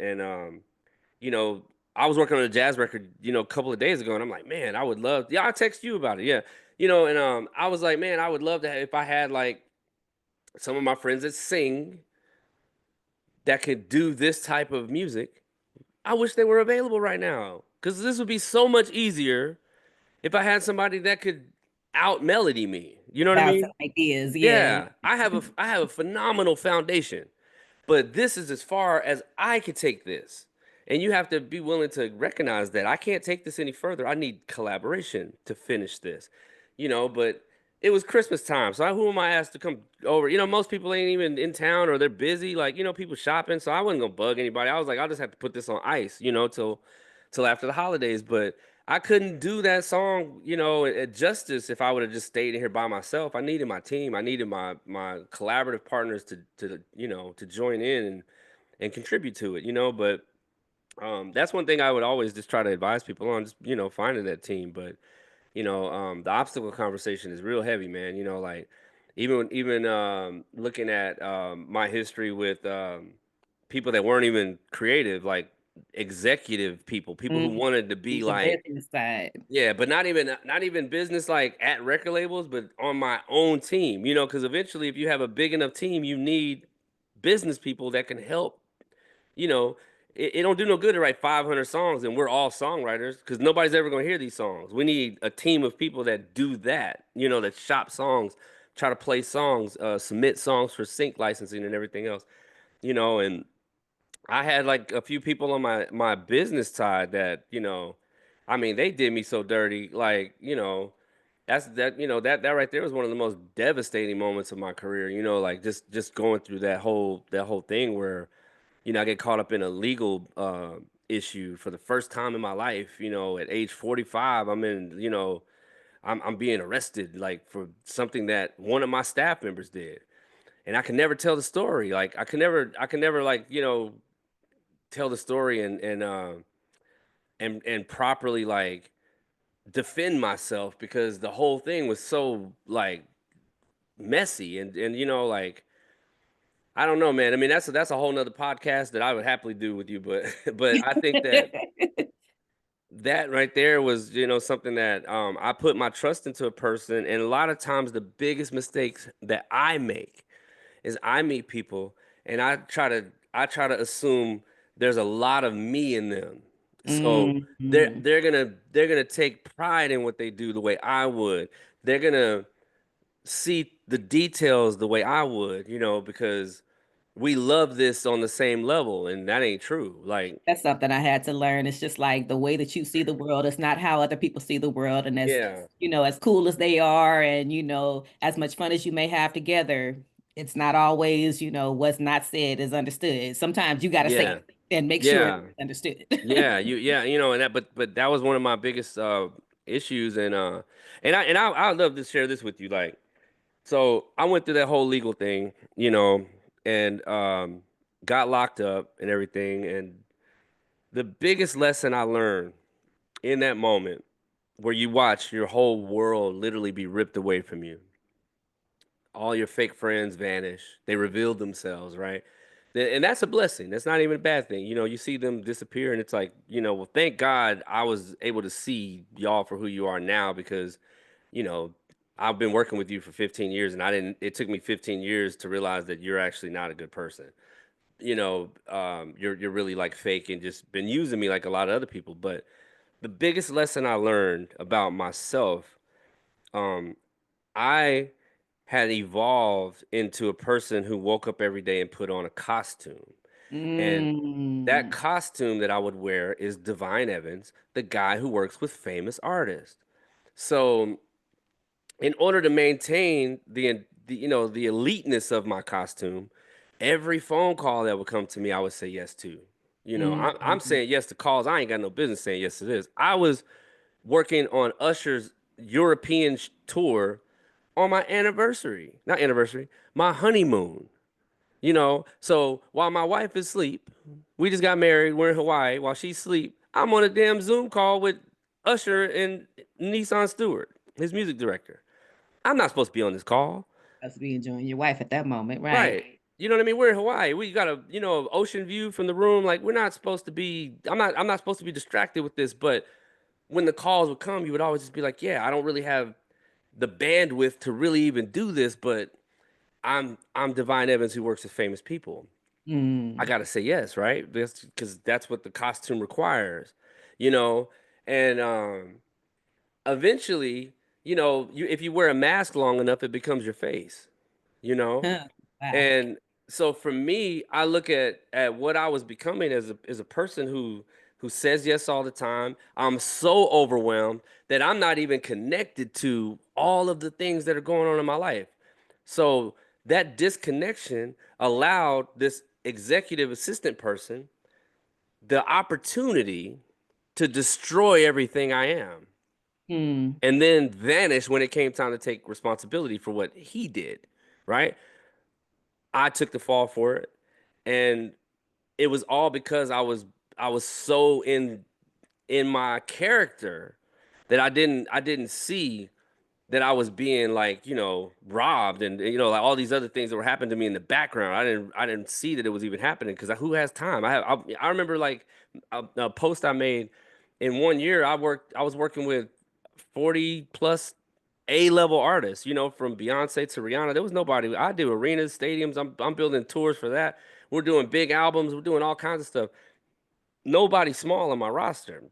you know, I was working on a jazz record, a couple of days ago, and I'm like, man, I would love. Yeah, I text you about it. Yeah, and I was like, man, I would love to have, if I had like some of my friends that sing that could do this type of music. I wish they were available right now because this would be so much easier if I had somebody that could. out melody me. You know what I Bouncing mean? ideas, yeah. Yeah, I have a phenomenal foundation, but this is as far as I could take this. And you have to be willing to recognize that I can't take this any further. I need collaboration to finish this, but it was Christmas time. So who am I asked to come over? Most people ain't even in town or they're busy, like, people shopping. So I wasn't gonna bug anybody. I was like, I'll just have to put this on ice, till after the holidays. But I couldn't do that song, at justice if I would have just stayed in here by myself. I needed my team. I needed my collaborative partners to join in and contribute to it, But that's one thing I would always just try to advise people on, just finding that team. But the obstacle conversation is real heavy, man. Like even looking at my history with people that weren't even creative, like executive people who Mm, wanted to be the like, business side. yeah, but not even business like at record labels, but on my own team, because eventually if you have a big enough team, you need business people that can help. You know, it don't do no good to write 500 songs and we're all songwriters because nobody's ever gonna hear these songs. We need a team of people that do that, that shop songs, try to play songs, submit songs for sync licensing and everything else, and I had like a few people on my business side that, I mean, they did me so dirty. Like, that right there was one of the most devastating moments of my career. Like just going through that whole thing where, I get caught up in a legal issue for the first time in my life. At age 45, I'm being arrested like for something that one of my staff members did, and I can never tell the story. Like I can never like tell the story and properly like defend myself because the whole thing was so like messy and like I don't know, man. I mean, that's a whole nother podcast that I would happily do with you, but but I think that that right there was something that I put my trust into a person, and a lot of times the biggest mistakes that I make is I meet people and I try to assume there's a lot of me in them. So they're Mhm. they're gonna they're gonna take pride in what they do the way I would. They're gonna see the details the way I would, because we love this on the same level, and that ain't true. Like, That's something I had to learn. It's just like the way that you see the world is not how other people see the world. And yeah, as cool as they are and, as much fun as you may have together, it's not always, what's not said is understood. Sometimes you got to say yeah, it and make sure it's yeah, understood. yeah, and but that was one of my biggest issues, and I'd love to share this with you. Like, so I went through that whole legal thing, and got locked up and everything. And the biggest lesson I learned in that moment, where you watch your whole world literally be ripped away from you, all your fake friends vanish, they reveal themselves, right? And that's a blessing. That's not even a bad thing. You see them disappear, and it's like, well, thank God I was able to see y'all for who you are now because, you know, I've been working with you for 15 years, and it took me 15 years to realize that you're actually not a good person. You're really like fake and just been using me like a lot of other people. But the biggest lesson I learned about myself, um, I had evolved into a person who woke up every day and put on a costume. And that Mm, costume that I would wear is Devine Evans, the guy who works with famous artists. So, in order to maintain the eliteness of my costume, every phone call that would come to me, I would say yes to. I'm mm. saying yes to calls. I ain't got no business saying yes to this. I was working on Usher's European tour on my anniversary, not anniversary, my honeymoon. So while my wife is asleep, we just got married. We're in Hawaii. While she's asleep, I'm on a damn Zoom call with Usher and Nissan Stewart, his music director. I'm not supposed to be on this call. Must be enjoying your wife at that moment, right? Right. You know what I mean? We're in Hawaii. We got a ocean view from the room. Like we're not supposed to be. I'm not supposed to be distracted with this. But when the calls would come, you would always just be like, "Yeah, I don't really have the bandwidth to really even do this." But I'm Divine Evans who works with famous people. I Mm. gotta say yes, right? Because that's what the costume requires, you know. And eventually. if you wear a mask long enough, it becomes your face, you know? Huh. Wow. And so for me, I look at what I was becoming as a person who says yes all the time. I'm so overwhelmed that I'm not even connected to all of the things that are going on in my life. So that disconnection allowed this executive assistant person the opportunity to destroy everything I am Mm, and then vanish when it came time to take responsibility for what he did, right? I took the fall for it, and it was all because I was so in my character that I didn't see that I was being like, robbed and like all these other things that were happening to me in the background. I didn't see that it was even happening because who has time? I remember like a post I made in 1 year. I was working with 40 plus A-level artists, from Beyonce to Rihanna. There was nobody. I do arenas, stadiums. I'm building tours for that. We're doing big albums. We're doing all kinds of stuff. Nobody small on my roster.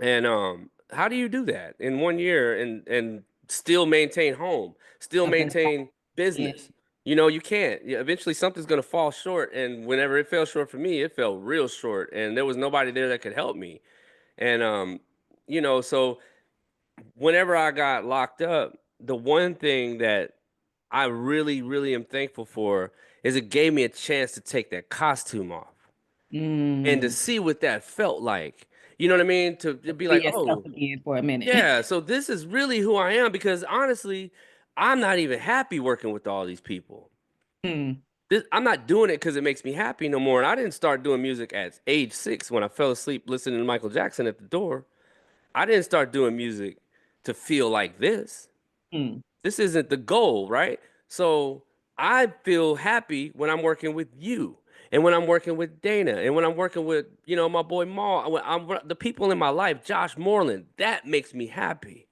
And how do you do that in 1 year and still maintain home, still up in maintain yeah. business? You can't. Eventually something's gonna fall short. And whenever it fell short for me, it fell real short. And there was nobody there that could help me. And so whenever I got locked up, the one thing that I really, really am thankful for is it gave me a chance to take that costume off and to Mm. see what that felt like. You know what I mean? To be Be like, yourself oh, again for a minute. yeah, so this is really who I am because honestly, I'm not even happy working with all these people. Mm. I'm not doing it because it makes me happy no more. And I didn't start doing music at age 6 when I fell asleep listening to Michael Jackson at the door. I didn't start doing music to feel like this. Mm. This isn't the goal, right? So I feel happy when I'm working with you and when I'm working with Dana and when I'm working with, my boy Maul. The people in my life, Josh Moreland, that makes me happy.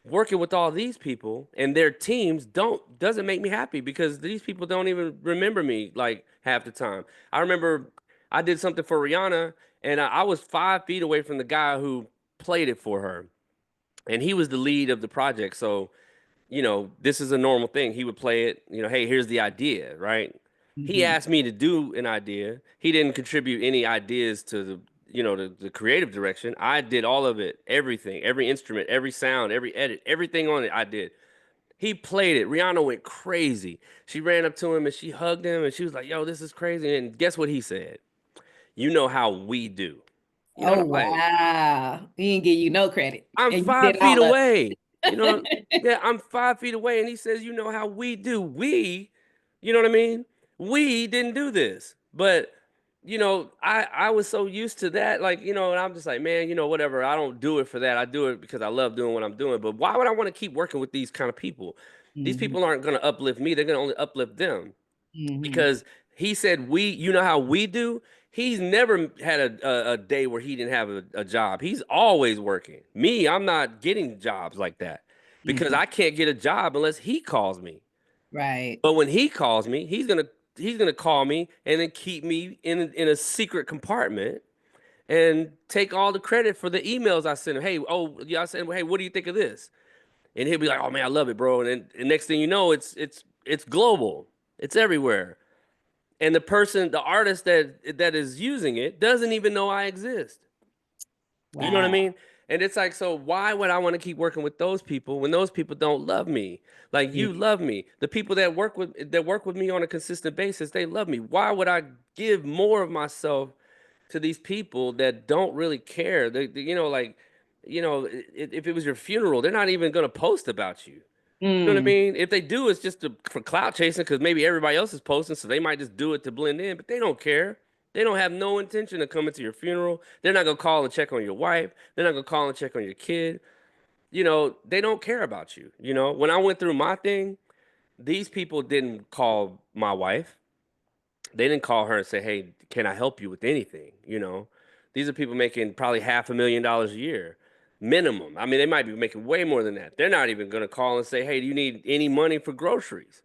Working with all these people and their teams doesn't make me happy because these people don't even remember me like half the time. I remember I did something for Rihanna and I was 5 feet away from the guy who played it for her, and he was the lead of the project. So this is a normal thing. He would play it, hey, here's the idea, right? He Hmm. asked me to do an idea. He didn't contribute any ideas to the creative direction. I did all of it, everything, every instrument, every sound, every edit, everything on it, I did. He played it. Rihanna went crazy. She ran up to him and she hugged him and she was like, yo, this is crazy. And guess what he said? You know how we do. And Oh I'm like, wow. He didn't give you no credit. I'm And you five did feet all of away. You know, it. yeah, I'm 5 feet away, and he says, "You know how we do? You know what I mean? We didn't do this, but I was so used to that, like, and I'm just like, man, whatever. I don't do it for that. I do it because I love doing what I'm doing. But why would I want to keep working with these kind of people? These Hmm. people aren't going to uplift me. They're going to only uplift them Hmm. because he said we you know how we do. He's never had a day where he didn't have a job. He's always working. Me, I'm not getting jobs like that because Hmm. I can't get a job unless he calls me. Right. But when he calls me, he's gonna call me and then keep me in a secret compartment and take all the credit for the emails I send him. Hey, oh yeah, I said, hey, what do you think of this? And he'll be like, oh man, I love it, bro. And then the next thing you know, it's global. It's everywhere, and the artist that is using it doesn't even know I exist. You know what I Wow. mean? And it's like, so why would I want to keep working with those people when those people don't love me? Like Yeah. you love me. The people that work with me on a consistent basis, they love me. Why would I give more of myself to these people that don't really care? Like, if it was your funeral, they're not even gonna post about you. You know what I Mm. mean? If they do, it's just for clout chasing because maybe everybody else is posting, so they might just do it to blend in, but they don't care. They don't have no intention of coming to your funeral. They're not gonna call and check on your wife. They're not gonna call and check on your kid. They don't care about you. When I went through my thing, these people didn't call my wife. They didn't call her and say, "Hey, can I help you with anything?" These are people making probably $500,000 a year minimum. I mean, they might be making way more than that. They're not even going to call and say, "Hey, do you need any money for groceries?"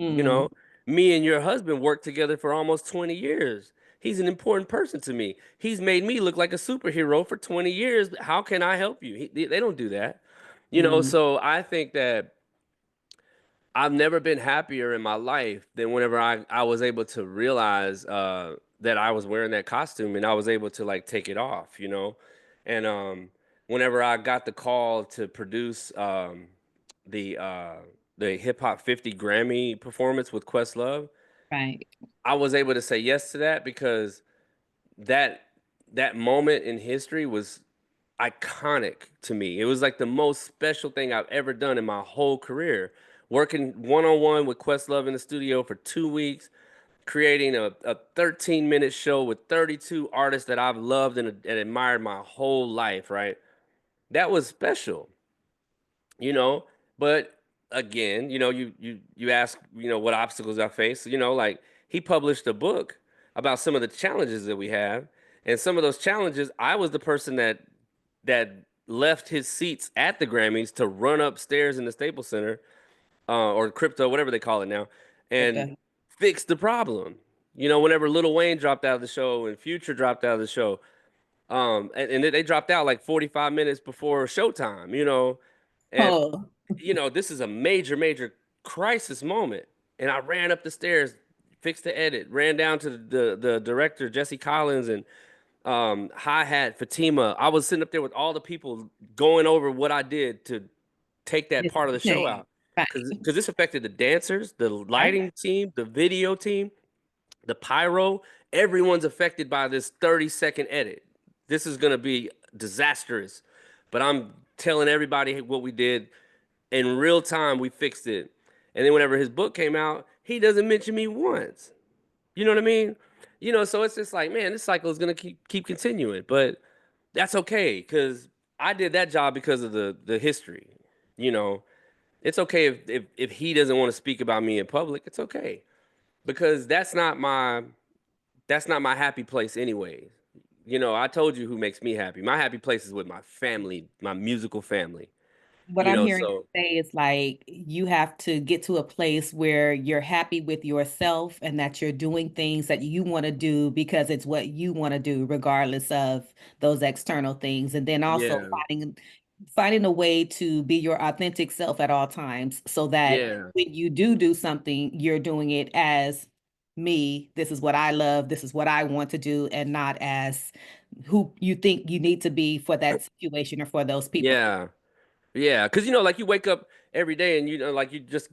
You Mm. know, Me and your husband worked together for almost 20 years. He's an important person to me. He's made me look like a superhero for 20 years. How can I help you? They don't do that. Mm, So I think that I've never been happier in my life than whenever I was able to realize that I was wearing that costume and I was able to like take it off. And whenever I got the call to produce the uh, the Hip Hop 50 Grammy performance with Questlove, right. I was able to say yes to that because that that moment in history was iconic to me. It was like the most special thing I've ever done in my whole career. Working one on one with Questlove in the studio for 2 weeks, creating a 13-minute show with 32 artists that I've loved and admired my whole life, right? That was special, you know. But again, you ask, what obstacles I face. Like he published a book about some of the challenges that we have, and some of those challenges, I was the person that left his seats at the Grammys to run upstairs in the Staples Center, or crypto, whatever they call it now, and Okay. fix the problem. Whenever Lil Wayne dropped out of the show and Future dropped out of the show, and they dropped out like 45 minutes before showtime, and Oh, this is a major, major crisis moment. And I ran up the stairs, fixed the edit, ran down to the director, Jesse Collins, and hi hat Fatima. I was sitting up there with all the people going over what I did to take that this part of is the the show change. out. Right. Because this affected the dancers, the Right. lighting team, the video team, the pyro. Everyone's affected by this 30-second edit. This is going to be disastrous. But I'm telling everybody what we did in real time. We fixed it. And then whenever his book came out, he doesn't mention me once. You know what I mean? So it's just like, man, this cycle is gonna keep continuing. But that's okay, because I did that job because of the history. You know, it's okay if he doesn't want to speak about me in public. It's okay, because that's not my happy place anyways. I told you who makes me happy. My happy place is with my family, my musical family. What I'm hearing So you say is like you have to get to a place where you're happy with yourself and that you're doing things that you want to do because it's what you want to do, regardless of those external things. And then also yeah, finding a way to be your authentic self at all times so that yeah, when you do something, you're doing it as me. This is what I love. This is what I want to do, and not as who you think you need to be for that situation or for those people. yeah. Yeah, because like you wake up every day and like you just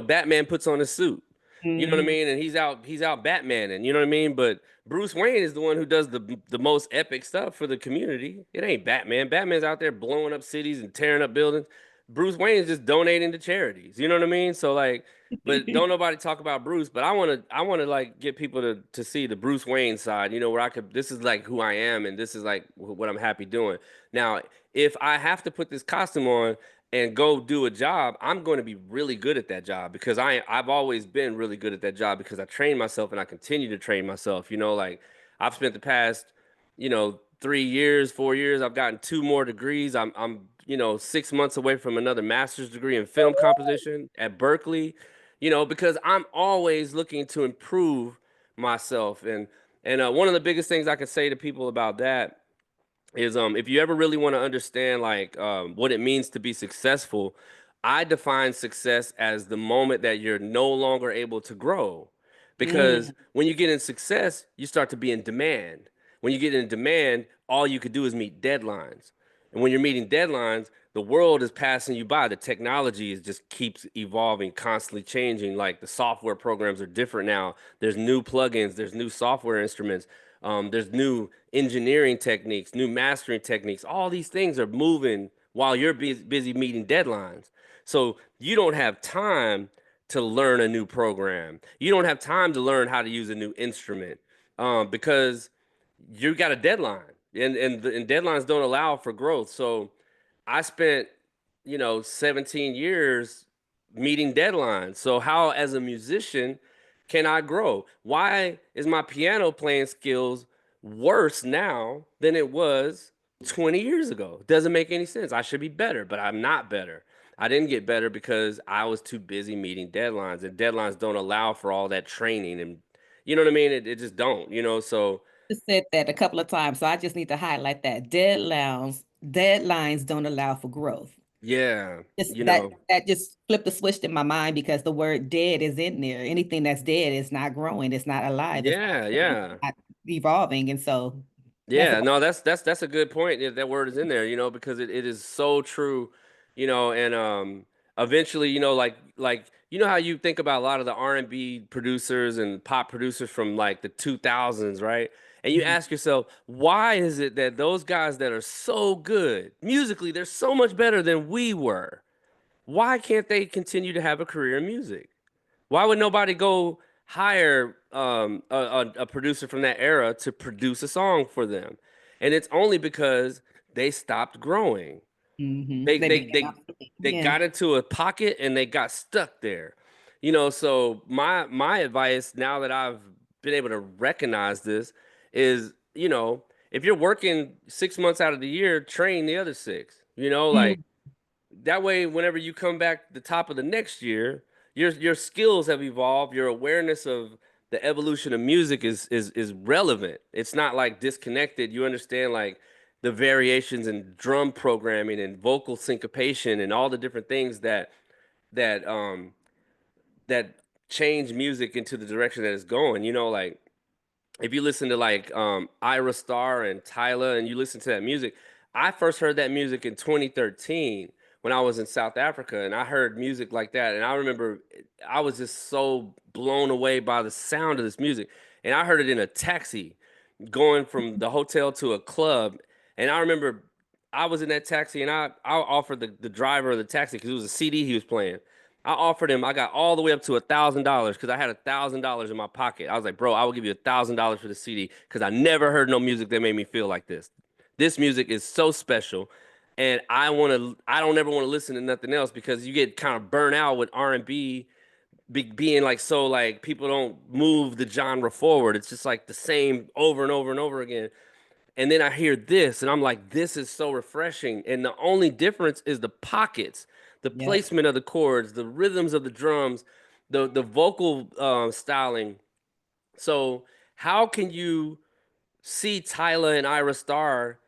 Batman puts on a suit. You know what I Mhm. mean? And he's out Batman, and you know what I mean? But Bruce Wayne is the one who does the most epic stuff for the community. It ain't Batman. Batman's out there blowing up cities and tearing up buildings. Bruce Wayne is just donating to charities. You know what I mean? So like, but don't nobody talk about Bruce. But I wanna like get people to see the Bruce Wayne side. Where this is like who I am, and this is like what I'm happy doing. Now, if I have to put this costume on and go do a job, I'm going to be really good at that job, because I've always been really good at that job because I train myself and I continue to train myself. Like I've spent the past, 3 years, 4 years. I've gotten two more degrees. I'm 6 months away from another master's degree in film composition at Berkeley. Because I'm always looking to improve myself. And one of the biggest things I can say to people about that is, if you ever really want to understand like what it means to be successful, I define success as the moment that you're no longer able to grow. Because Mm. when you get in success, you start to be in demand. When you get in demand, all you could do is meet deadlines. And when you're meeting deadlines, the world is passing you by. The technology is just keeps evolving, constantly changing. Like the software programs are different now. There's new plugins, there's new software instruments, there's new engineering techniques, new mastering techniques. All these things are moving while you're busy meeting deadlines. So you don't have time to learn a new program. You don't have time to learn how to use a new instrument, because you got a deadline, and deadlines don't allow for growth. So I spent 17 years meeting deadlines. So how, as a musician, can I grow? Why is my piano playing skills worse now than it was 20 years ago? Doesn't make any sense. I should be better, but I'm not better. I didn't get better because I was too busy meeting deadlines, and deadlines don't allow for all that training, and you know what I mean? It just don't. So Just said that a couple of times, so I just need to highlight that deadlines don't allow for growth. Yeah, Just that just flipped the switch in my mind because the word dead is in there. Anything that's dead is not growing, it's not alive, it's yeah, not, yeah. not evolving. And so that's a Yeah, no, that's a good point. That word is in there, because it is so true, and eventually, like how you think about a lot of the R&B producers and pop producers from like the 2000s, right? And you Mhm. ask yourself, why is it that those guys that are so good musically, they're so much better than we were? Why can't they continue to have a career in music? Why would nobody go hire a producer from that era to produce a song for them? And it's only because they stopped growing. They They they became they obsolete. they Yeah. got into a pocket and they got stuck there. So my advice now that I've been able to recognize this is, if you're working 6 months out of the year, train the other six. Like Mm, that way, whenever you come back the top of the next year, your skills have evolved. Your awareness of the evolution of music is relevant. It's not like disconnected. You understand like the variations in drum programming and vocal syncopation and all the different things that um that change music into the direction that it's going. Like if you listen to like Ira Star and Tyla and you listen to that music, I first heard that music in 2013 when I was in South Africa and I heard music like that and I remember I was just so blown away by the sound of this music and I heard it in a taxi going from the hotel to a club and I remember I was in that taxi and I offered the driver of the taxi because it was a CD he was playing. I offered him. I got all the way up to $1,000 because I had $1,000 in my pocket. I was like, bro, I will give you $1,000 for the CD because I never heard no music that made me feel like this. This music is so special, and I want to. I don't ever want to listen to nothing else because you get kind of burnt out with R&B being like so like people don't move the genre forward. It's just like the same over and over and over again. And then I hear this, and I'm like, this is so refreshing. And the only difference is the pockets, the yep. placement of the chords, the rhythms of the drums, the vocal styling. So how can you see Tyler and Ira Star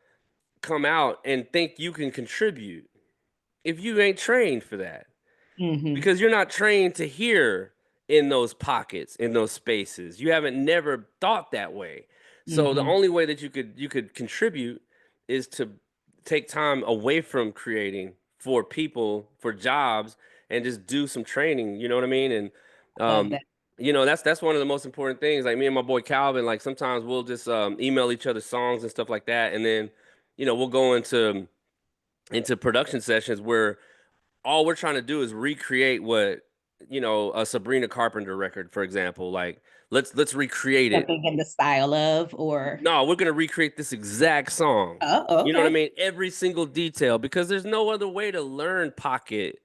come out and think you can contribute if you ain't trained for that? Hmm. Because you're not trained to hear in those pockets, in those spaces. You haven't never thought that way. So the Hmm. only way that you could contribute is to take time away from creating for people, for jobs, and just do some training. You know what I mean? And Love um, that. that's one of the most important things. Like me and my boy Calvin, like sometimes we'll just email each other songs and stuff like that, and then we'll go into production sessions where all we're trying to do is recreate what a Sabrina Carpenter record, for example. Like let's recreate it. Something in the style of, or No, we're gonna recreate this exact song. oh, You know what I okay. mean? Every single detail, because there's no other way to learn pocket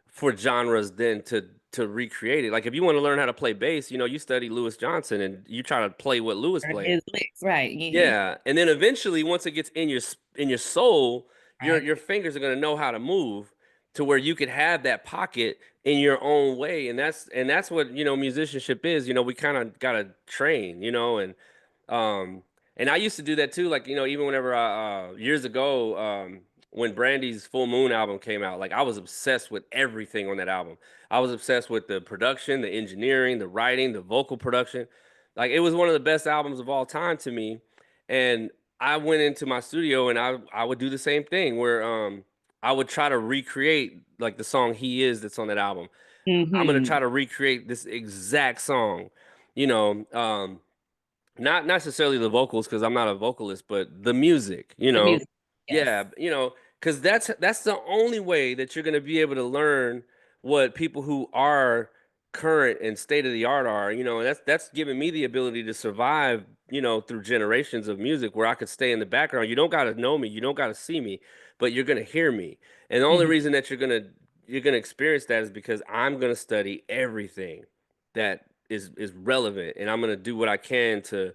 for genres than to recreate it. Like if you want to learn how to play bass, you study Lewis Johnson and you try to play what Lewis Or played. his licks, right? Yeah. Yeah, and then eventually, once it gets in your soul, your Right. your fingers are gonna know how to move to where you could have that pocket in your own way, and that's what musicianship is. We kind of gotta train, um, and I used to do that too. Like even whenever I years ago, when Brandy's Full Moon album came out, like I was obsessed with everything on that album. I was obsessed with the production, the engineering, the writing, the vocal production. Like it was one of the best albums of all time to me. And I went into my studio and I would do the same thing where I would try to recreate like the song He Is that's on that album. I'm gonna Hmm. try to recreate this exact song, you know. Not necessarily the vocals because I'm not a vocalist, but the music, The music. Yeah, Yes. because that's the only way that you're gonna be able to learn what people who are current and state of the art are, and that's given me the ability to survive, through generations of music where I could stay in the background. You don't gotta know me, you don't gotta see me, but you're gonna hear me. And the only Hmm. reason that you're gonna experience that is because I'm gonna study everything that is relevant and I'm gonna do what I can to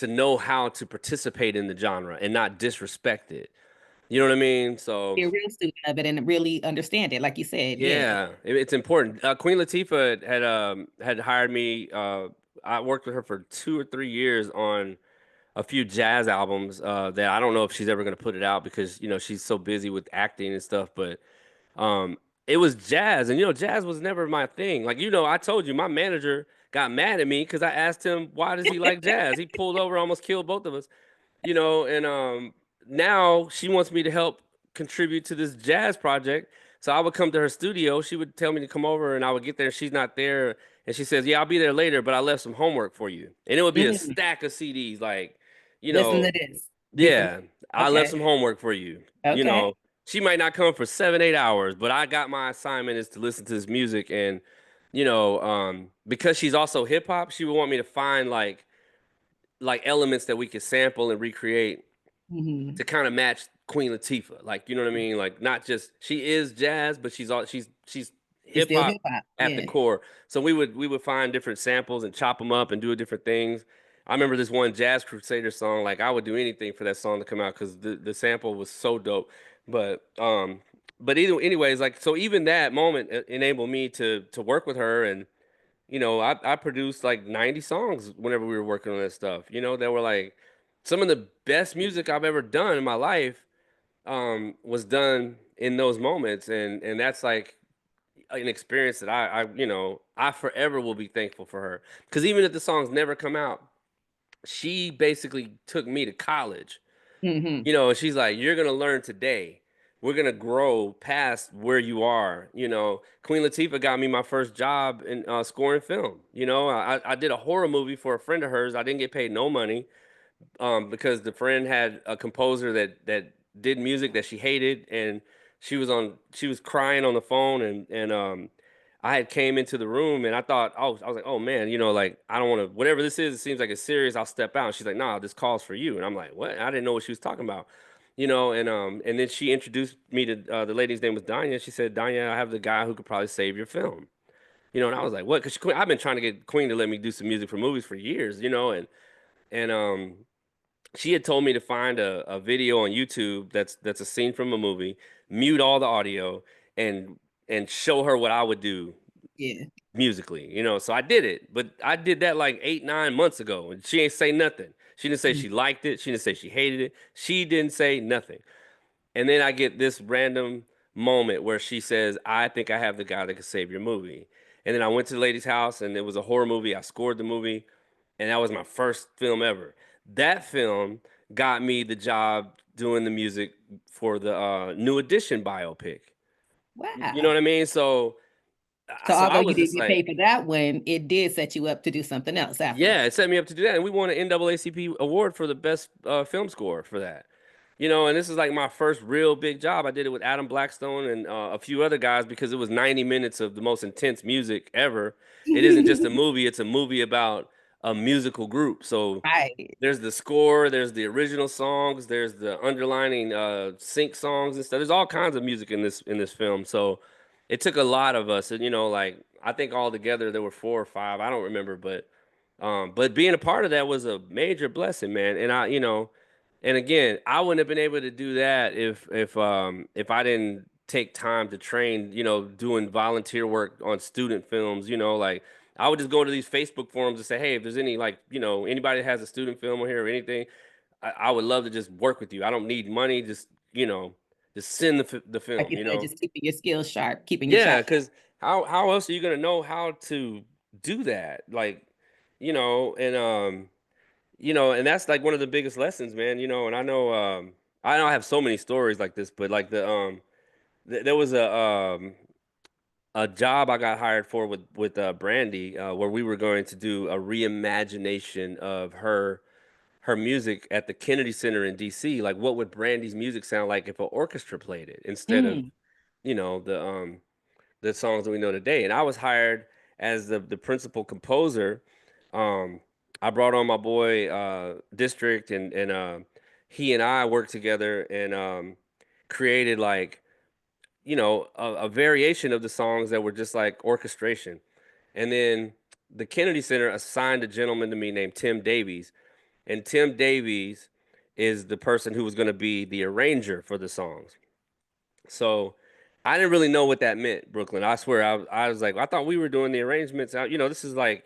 know how to participate in the genre and not disrespect it. You know what I mean? So Be a real student of it and really understand it, like you said. Yeah. yeah, it's important. Queen Latifah had hired me. I worked with her for 2 or 3 years on a few jazz albums that I don't know if she's ever going to put it out because she's so busy with acting and stuff. But Um, it was jazz, and jazz was never my thing. Like, I told you, my manager got mad at me because I asked him why does he like jazz. He pulled over, almost killed both of us. And now she wants me to help contribute to this jazz project. So I would come to her studio. She would tell me to come over, and I would get there. She's not there, and she says, "Yeah, I'll be there later, but I left some homework for you." And it would be a Mm, stack of CDs, like, you listen know, to this. Get some. yeah, I left Okay. some homework for you. You Okay. know, she might not come for 7, 8 hours, but I got my assignment is to listen to this music, and because she's also hip hop, she would want me to find like elements that we could sample and recreate Hmm. to kind of match Queen Latifah. Like, you know what I mean? Like, not just she is jazz, but she's It's hip still hop hip hop. at the Yeah. core. So we would find different samples and chop them up and do different things. I remember this one Jazz Crusader song. Like, I would do anything for that song to come out because the sample was so dope. But either anyways, like, so even that moment enabled me to work with her, and I produced like 90 songs whenever we were working on that stuff. That were like some of the best music I've ever done in my life was done in those moments, and that's like an experience that I forever will be thankful for her. Because even if the songs never come out, she basically took me to college. Hmm. She's like, you're gonna learn today. We're gonna grow past where you are. Queen Latifah got me my first job in scoring film. I did a horror movie for a friend of hers. I didn't get paid no money because the friend had a composer that did music that she hated, and she was crying on the phone, and I had came into the room, and I was like, oh man, like, I don't want to, whatever this is, it seems like it's serious. I'll step out. And she's like, nah, this calls for you. And I'm like, what? I didn't know what she was talking about. And then she introduced me to the lady's name was Danya. She said, Danya, I have the guy who could probably save your film. And I was like, what? Because I've been trying to get Queen to let me do some music for movies for years, and she had told me to find a video on YouTube that's a scene from a movie, mute all the audio, and show her what I would do Yeah. musically. So I did it, but I did that like 8, 9 months ago, and she ain't say nothing. She didn't say Mm. she liked it. She didn't say she hated it. She didn't say nothing. And then I get this random moment where she says, I think I have the guy that could save your movie. And then I went to the lady's house, and it was a horror movie. I scored the movie, and that was my first film ever. That film got me the job doing the music for the New Edition biopic. You know Wow. what I mean? So, So so although I you was just didn't get like, paid for that one, it did set you up to do something else after. yeah, it set me up to do that, and we won an NAACP award for the best film score for that. And this is like my first real big job. I did it with Adam Blackstone and a few other guys because it was 90 minutes of the most intense music ever. It isn't just a movie; it's a movie about a musical group. So Right. there's the score, there's the original songs, there's the underlining sync songs and stuff. There's all kinds of music in this film. So it took a lot of us, and like, I think all together there were 4 or 5. I don't remember, but being a part of that was a major blessing, man. And again, I wouldn't have been able to do that if I didn't take time to train, doing volunteer work on student films, like, I would just go to these Facebook forums and say, hey, if there's any, like, anybody that has a student film on here or anything, I would love to just work with you. I don't need money, just send the Like film, you said, just keeping your skills sharp, keeping your Yeah, shop. because how else are you gonna know how to do that? Like, and that's like one of the biggest lessons, man. And I know I have so many stories like this, but like there was a job I got hired for with Brandy, where we were going to do a reimagination of her music at the Kennedy Center in DC. Like, what would Brandy's music sound like if an orchestra played it instead of Mm. you know the songs that we know today. And I was hired as the principal composer. Um, I brought on my boy District, and he and I worked together and created like a variation of the songs that were just like orchestration. And then the Kennedy Center assigned a gentleman to me named Tim Davies, and Tim Davies is the person who was going to be the arranger for the songs. So I didn't really know what that meant, Brooklyn. I swear, I was like, I thought we were doing the arrangements. This is like,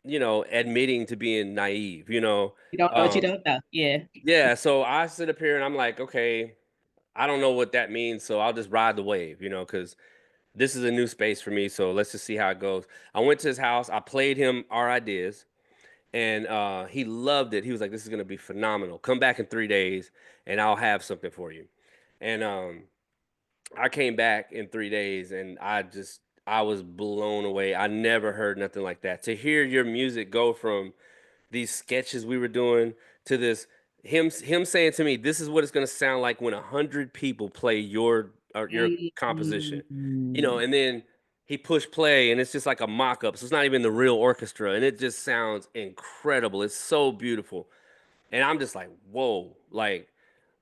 admitting to being naive. You don't know what you Um, don't know. Yeah. yeah. So I sit up here and I'm like, okay, I don't know what that means, so I'll just ride the wave, because this is a new space for me. So let's just see how it goes. I went to his house. I played him our ideas, and he loved it. He was like, "This is gonna be phenomenal. Come back in 3 days, and I'll have something for you." And I came back in 3 days, and I was blown away. I never heard nothing like that. To hear your music go from these sketches we were doing to this him saying to me, "This is what it's gonna sound like when 100 people play your composition," Mm. and then he pushed play, and it's just like a mock-up, so it's not even the real orchestra, and it just sounds incredible. It's so beautiful, and I'm just like, "Whoa!" Like,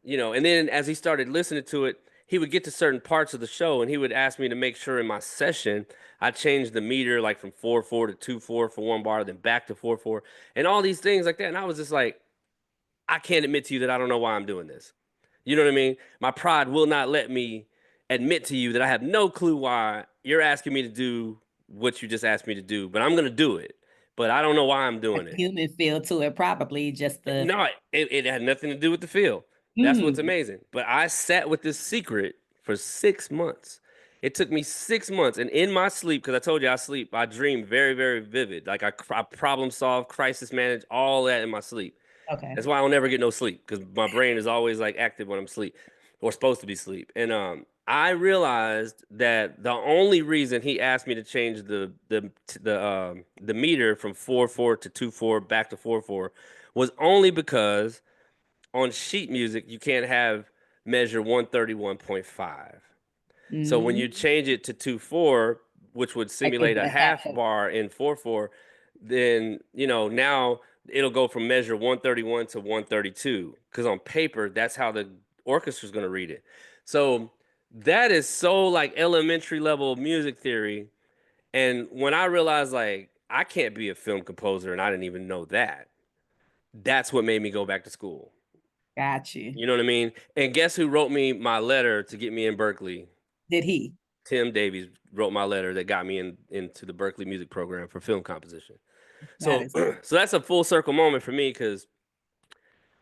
and then as he started listening to it, he would get to certain parts of the show, and he would ask me to make sure in my session I changed the meter like from 4/4 to 2/4 for one bar, then back to 4/4, and all these things like that. And I was just like, I can't admit to you that I don't know why I'm doing this. You know what I mean? My pride will not let me admit to you that I have no clue why you're asking me to do what you just asked me to do, but I'm gonna do it. But I don't know why I'm A doing it. human feel to it, probably just the No, it had nothing to do with the feel. That's what's mm, amazing. But I sat with this secret for 6 months. It took me 6 months, and in my sleep, because I told you I sleep, I dream very, very vivid. Like I problem solve, crisis manage, all that in my sleep. okay. That's why I don't never get no sleep because my brain is always like active when I'm asleep or supposed to be asleep. And I realized that the only reason he asked me to change the meter from 4/4 to 2/4 back to 4/4 was only because on sheet music you can't have measure 131.5. So when you Mm, change it to 2/4, which would like they simulate a would have half to. bar in 4/4, then now it'll go from measure 131 to 132. Because on paper, that's how the orchestra's going to read it. So that is so like elementary level music theory. And when I realized like I can't be a film composer and I didn't even know that, that's what made me go back to school. Got you. You know what I mean? And guess who wrote me my letter to get me in Berkeley? Did he? Tim Davies wrote my letter that got me into the Berkeley music program for film composition. That So is so that's a full circle moment for me because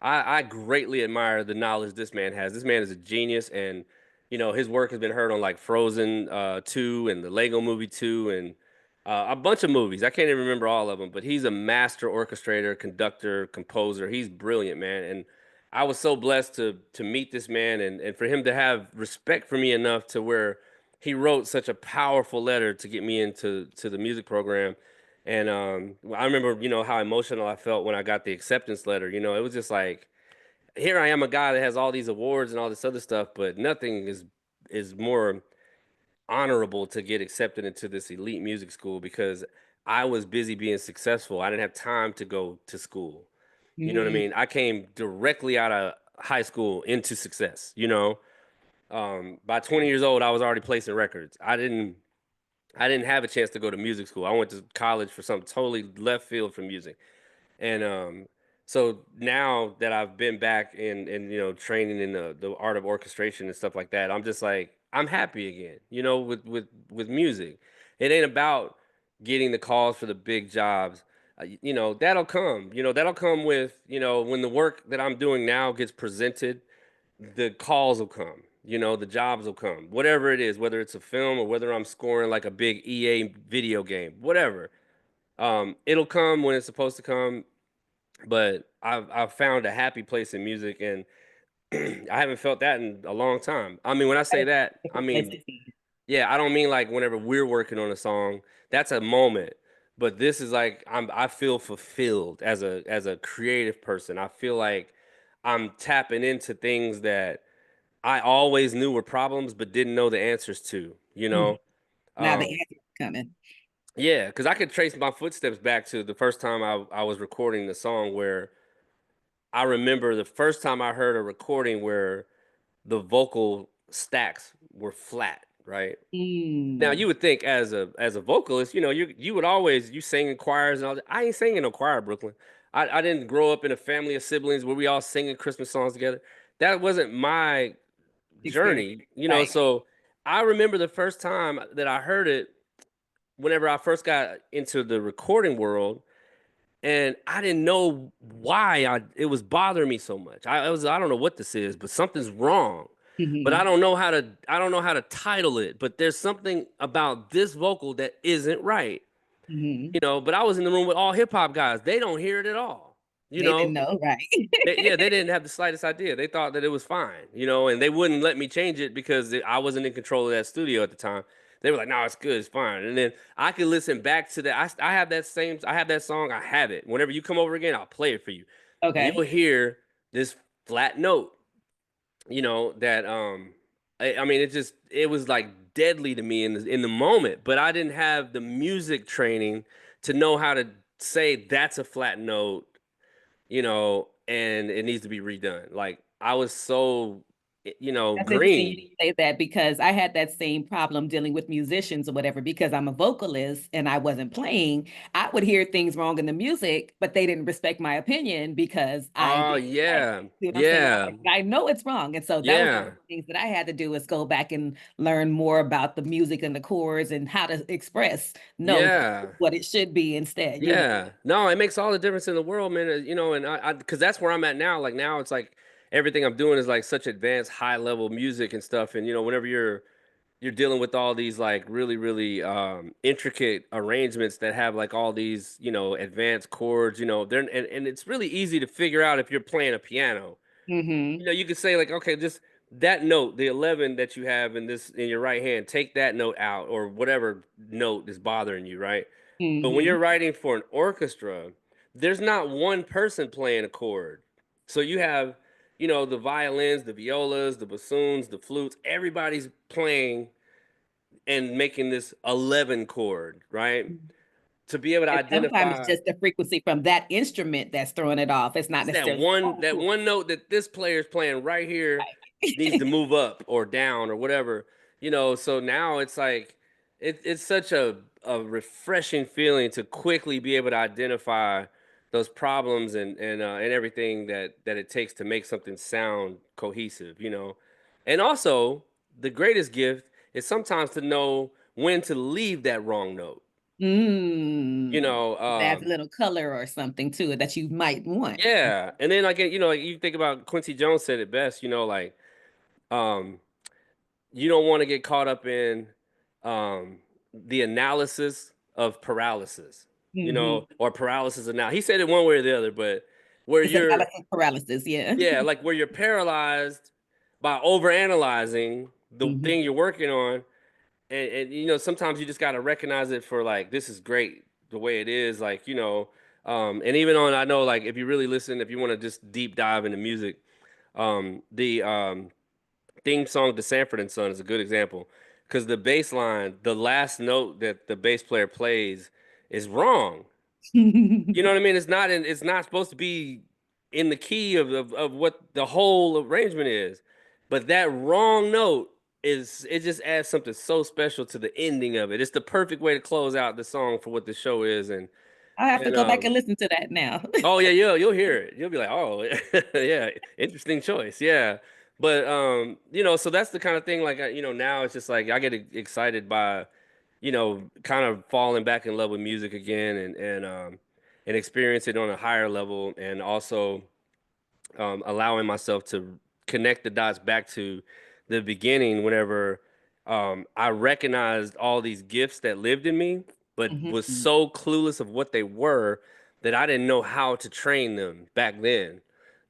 I greatly admire the knowledge this man has. This man is a genius, and his work has been heard on like Frozen 2 and the Lego Movie 2 and a bunch of movies. I can't even remember all of them, but he's a master orchestrator, conductor, composer. He's brilliant, man. And I was so blessed to meet this man and for him to have respect for me enough to where he wrote such a powerful letter to get me into the music program. And I remember, how emotional I felt when I got the acceptance letter. It was just like, here I am, a guy that has all these awards and all this other stuff, but nothing is more honorable to get accepted into this elite music school because I was busy being successful. I didn't have time to go to school. You know what I mm, mean? I came directly out of high school into success. By 20 years old, I was already placing records. I didn't have a chance to go to music school. I went to college for something totally left field from music. And so now that I've been back in training in the art of orchestration and stuff like that, I'm just like I'm happy again. With music, it ain't about getting the calls for the big jobs. That'll come. That'll come with when the work that I'm doing now gets presented, the calls will come. The jobs will come. Whatever it is, whether it's a film or whether I'm scoring like a big EA video game, whatever. It'll come when it's supposed to come, but I've found a happy place in music, and I haven't felt that in a long time. I mean, when I that say is that, a I different place mean, to be. yeah, I don't mean like whenever we're working on a song, that's a moment. But this is like I feel fulfilled as a creative person. I feel like I'm tapping into things that I always knew were problems but didn't know the answers to, you Mm. know? Now the Um, answer is coming. yeah, because I could trace my footsteps back to the first time I was recording the song where I remember the first time I heard a recording where the vocal stacks were flat, right? Now Mm, you would think as a vocalist, you would always you sing in choirs and all that. I ain't singing no choir, Brooklyn. I didn't grow up in a family of siblings where we all singing Christmas songs together. That wasn't my experience. journey, Right. so I remember the first time that I heard it whenever I first got into the recording world, and I didn't know why it was bothering me so much. I don't know what this is, but something's wrong. but Hmm. I don't know how to title it, but there's something about this vocal that isn't right. Hmm. You know, but I was in the room with all hip hop guys. They don't hear it at all. You They didn't know, know, right? yeah, they didn't have the slightest idea. They thought that it was fine, you know, and they wouldn't let me change it because I wasn't in control of that studio at the time. They were like, "No, it's good, it's fine." And then I could listen back to that. I have that same. I have that song. I have it. Whenever you come over again, I'll play it for you, and you'll Okay. hear this flat note. You know that. I mean, it was like deadly to me in the moment, but I didn't have the music training to know how to say that's a flat note, you know, and it needs to be redone. Like I was so, you know, That's interesting you green. say that because I had that same problem dealing with musicians or whatever because I'm a vocalist and I wasn't playing. I would hear things wrong in the music, but they didn't respect my opinion because I Oh didn't play. yeah, You know what I'm saying? yeah, I know it's wrong. And so that was one of yeah, the things that I had to do is go back and learn more about the music and the chords and how to express notes, yeah. what it should be instead, you know. Yeah, no, it makes all the difference in the world, man. You know, and because that's where I'm at now. Like now, it's like everything I'm doing is like such advanced, high level music and stuff. And you know, whenever you're dealing with all these like really, really intricate arrangements that have like all these, you know, advanced chords. You know, and it's really easy to figure out if you're playing a piano. You Mm-hmm. know, you could say like, okay, just that note, the 11 that you have in your right hand, take that note out or whatever note is bothering you, right? But when Mm-hmm. you're writing for an orchestra, there's not one person playing a chord. So you have, you know, the violins, the violas, the bassoons, the flutes, everybody's playing and making this 11 chord, right? To be able to And sometimes it's identify just the frequency from that instrument that's throwing it off. It's not it's necessarily the whole that chord. one note that this player's playing right here needs to Right. move up or down or whatever, you know. So now it's like it's such a refreshing feeling to quickly be able to identify those problems and everything that it takes to make something sound cohesive, you know. And also the greatest gift is sometimes to know when to leave that wrong note, you Mm. know. It adds a little color or something to it that you might want. Yeah, and then like you know, like you think about Quincy Jones said it best. You know, like um, you don't want to get caught up in the analysis of paralysis. You Hmm. know, or paralysis of now. He said it one way or the other, but where It's you're analysis paralysis, yeah. yeah, like where you're paralyzed by overanalyzing the Hmm. thing you're working on, and you know sometimes you just got to recognize it for like this is great the way it is, like you know. And even on I know like if you really listen, if you want to just deep dive into music, the theme song to Sanford and Son is a good example because the bass line, the last note that the bass player plays is wrong. You know what I mean? It's not supposed to be in the key of what the whole arrangement is. But that wrong note is it just adds something so special to the ending of it. It's the perfect way to close out the song for what the show is. I have to And go back and listen to that now. oh yeah, you'll hear it. You'll be like, "Oh, yeah, interesting choice." Yeah. But you know, so that's the kind of thing like you know, now it's just like I get excited by you know, kind of falling back in love with music again and experience it on a higher level and also allowing myself to connect the dots back to the beginning whenever I recognized all these gifts that lived in me, but was Hmm. so clueless of what they were that I didn't know how to train them back then.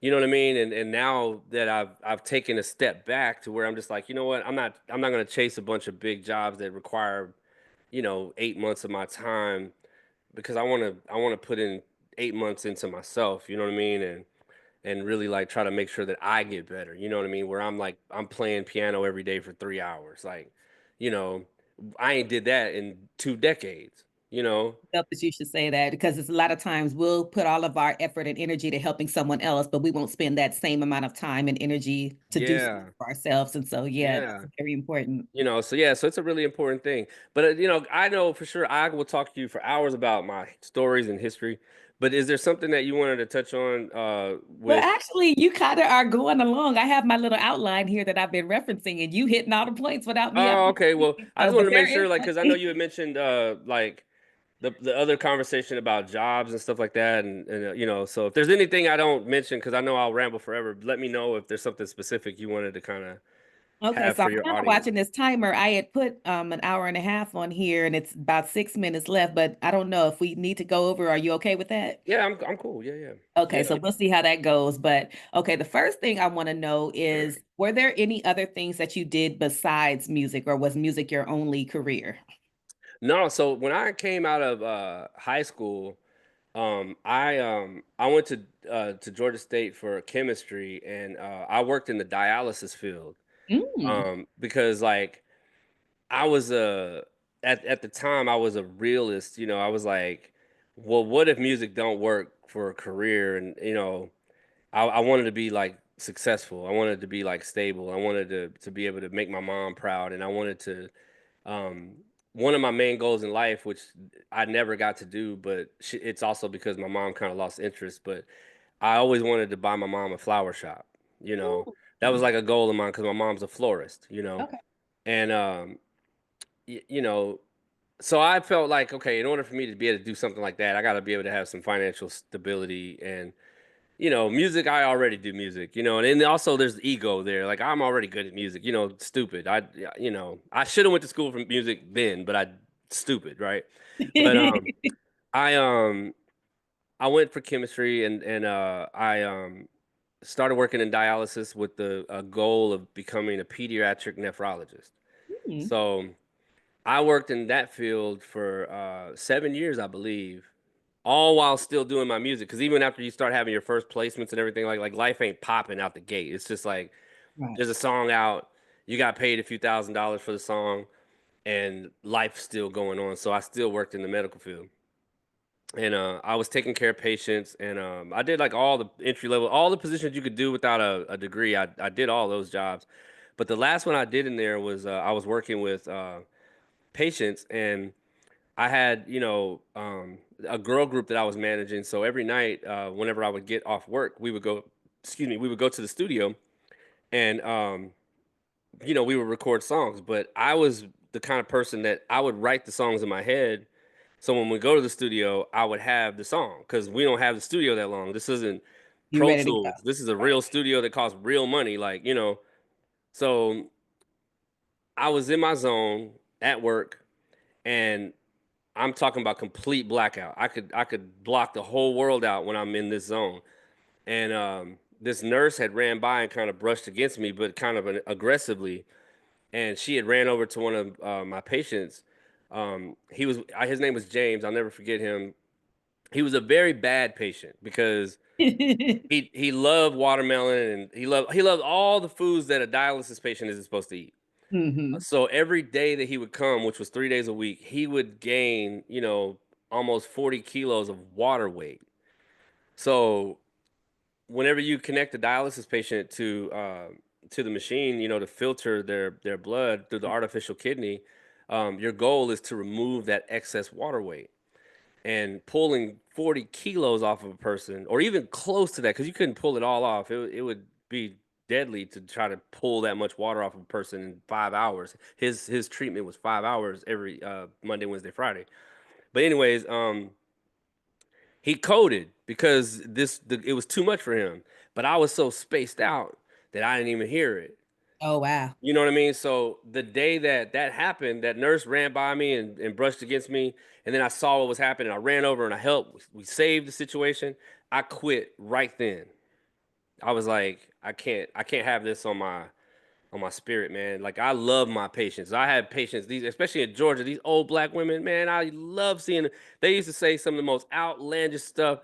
You know what I mean? And now that I've taken a step back to where I'm just like, you know what? I'm not gonna chase a bunch of big jobs that require, you know, 8 months of my time because I wanna put in 8 months into myself, you know what I mean? And really like try to make sure that I get better. You know what I mean? Where I'm like I'm playing piano every day for 3 hours. Like, you know, I ain't did that in 2 decades. You know? Felt that you should say that because it's a lot of times we'll put all of our effort and energy to helping someone else, but we won't spend that same amount of time and energy to do something Yeah, for ourselves. And so, yeah, yeah. that's very important. You know, so yeah, so it's a really important thing. But you know, I know for sure I will talk to you for hours about my stories and history. But is there something that you wanted to touch on Well, with actually, you kind of are going along. I have my little outline here that I've been referencing, and you hitting all the points without me Oh, having to okay. Well, speak. I So, just wanted but to make there sure is like one. cuz I know you had mentioned like the other conversation about jobs and stuff like that and you know, so if there's anything I don't mention cuz I know I'll ramble forever, let me know if there's something specific you wanted to kind of Okay, have so I'm for your kind of audience. watching this timer. I had put an hour and a half on here and it's about 6 minutes left, but I don't know if we need to go over. Are you okay with that? Yeah, I'm cool. Yeah, yeah. Okay, Yeah. so we'll see how that goes. But okay, the first thing I want to know is were there any other things that you did besides music, or was music your only career? No, so when I came out of high school, I went to Georgia State for chemistry, and I worked in the dialysis field. Mm, Because like I was a at the time I was a realist, you know, I was like, well, what if music don't work for a career? And I wanted to be like successful. I wanted to be like stable. I wanted to be able to make my mom proud, and I wanted to um one of my main goals in life, which I never got to do, but it's also because my mom kind of lost interest. But I always wanted to buy my mom a flower shop. You know, that was mm. like a goal of mine because my mom's a florist. Okay. And so I felt like, okay, in order for me to be able to do something like that, I got to be able to have some financial stability. And music, I already do music, and then also there's ego there. Like I'm already good at music, stupid. I should have went to school for music then, but I stupid, right? But I um I went for chemistry, and I started working in dialysis with the goal of becoming a pediatric nephrologist. Mm. So I worked in that field for 7 years, I believe, all while still doing my music. Because even after you start having your first placements and everything, like life ain't popping out the gate. It's just like Right. there's a song out, you got paid a few $1,000s for the song, and life's still going on. So I still worked in the medical field, and I was taking care of patients, and I did like all the entry level, all the positions you could do without a degree. I did all those jobs, but the last one I did in there was I was working with patients, and I had, a girl group that I was managing. So every night, whenever I would get off work, we would go to the studio, and, we would record songs. But I was the kind of person that I would write the songs in my head. So when we go to the studio, I would have the song because we don't have the studio that long. This isn't You Pro ready to go? Tools. This is a Right. real studio that costs real money. So I was in my zone at work, and I'm talking about complete blackout. I could block the whole world out when I'm in this zone. And this nurse had ran by and kind of brushed against me, but kind of aggressively. And she had ran over to one of my patients. His name was James. I'll never forget him. He was a very bad patient because he loved watermelon, and he loved all the foods that a dialysis patient isn't supposed to eat. Hmm. So every day that he would come, which was 3 days a week, he would gain, almost 40 kilos of water weight. So whenever you connect a dialysis patient to the machine, to filter their blood through the artificial kidney, your goal is to remove that excess water weight. And pulling 40 kilos off of a person, or even close to that, because you couldn't pull it all off. It would be deadly to try to pull that much water off of a person in 5 hours. His treatment was 5 hours every Monday, Wednesday, Friday. But anyways, he coded because it was too much for him. But I was so spaced out that I didn't even hear it. Oh, wow. You know what I mean? So the day that that happened, that nurse ran by me and brushed against me, and then I saw what was happening. I ran over and I helped. We saved the situation. I quit right then. I was like, I can't have this on my spirit, man. Like I love my patients. I have patients, these especially in Georgia, these old black women, man. I love seeing them. They used to say some of the most outlandish stuff.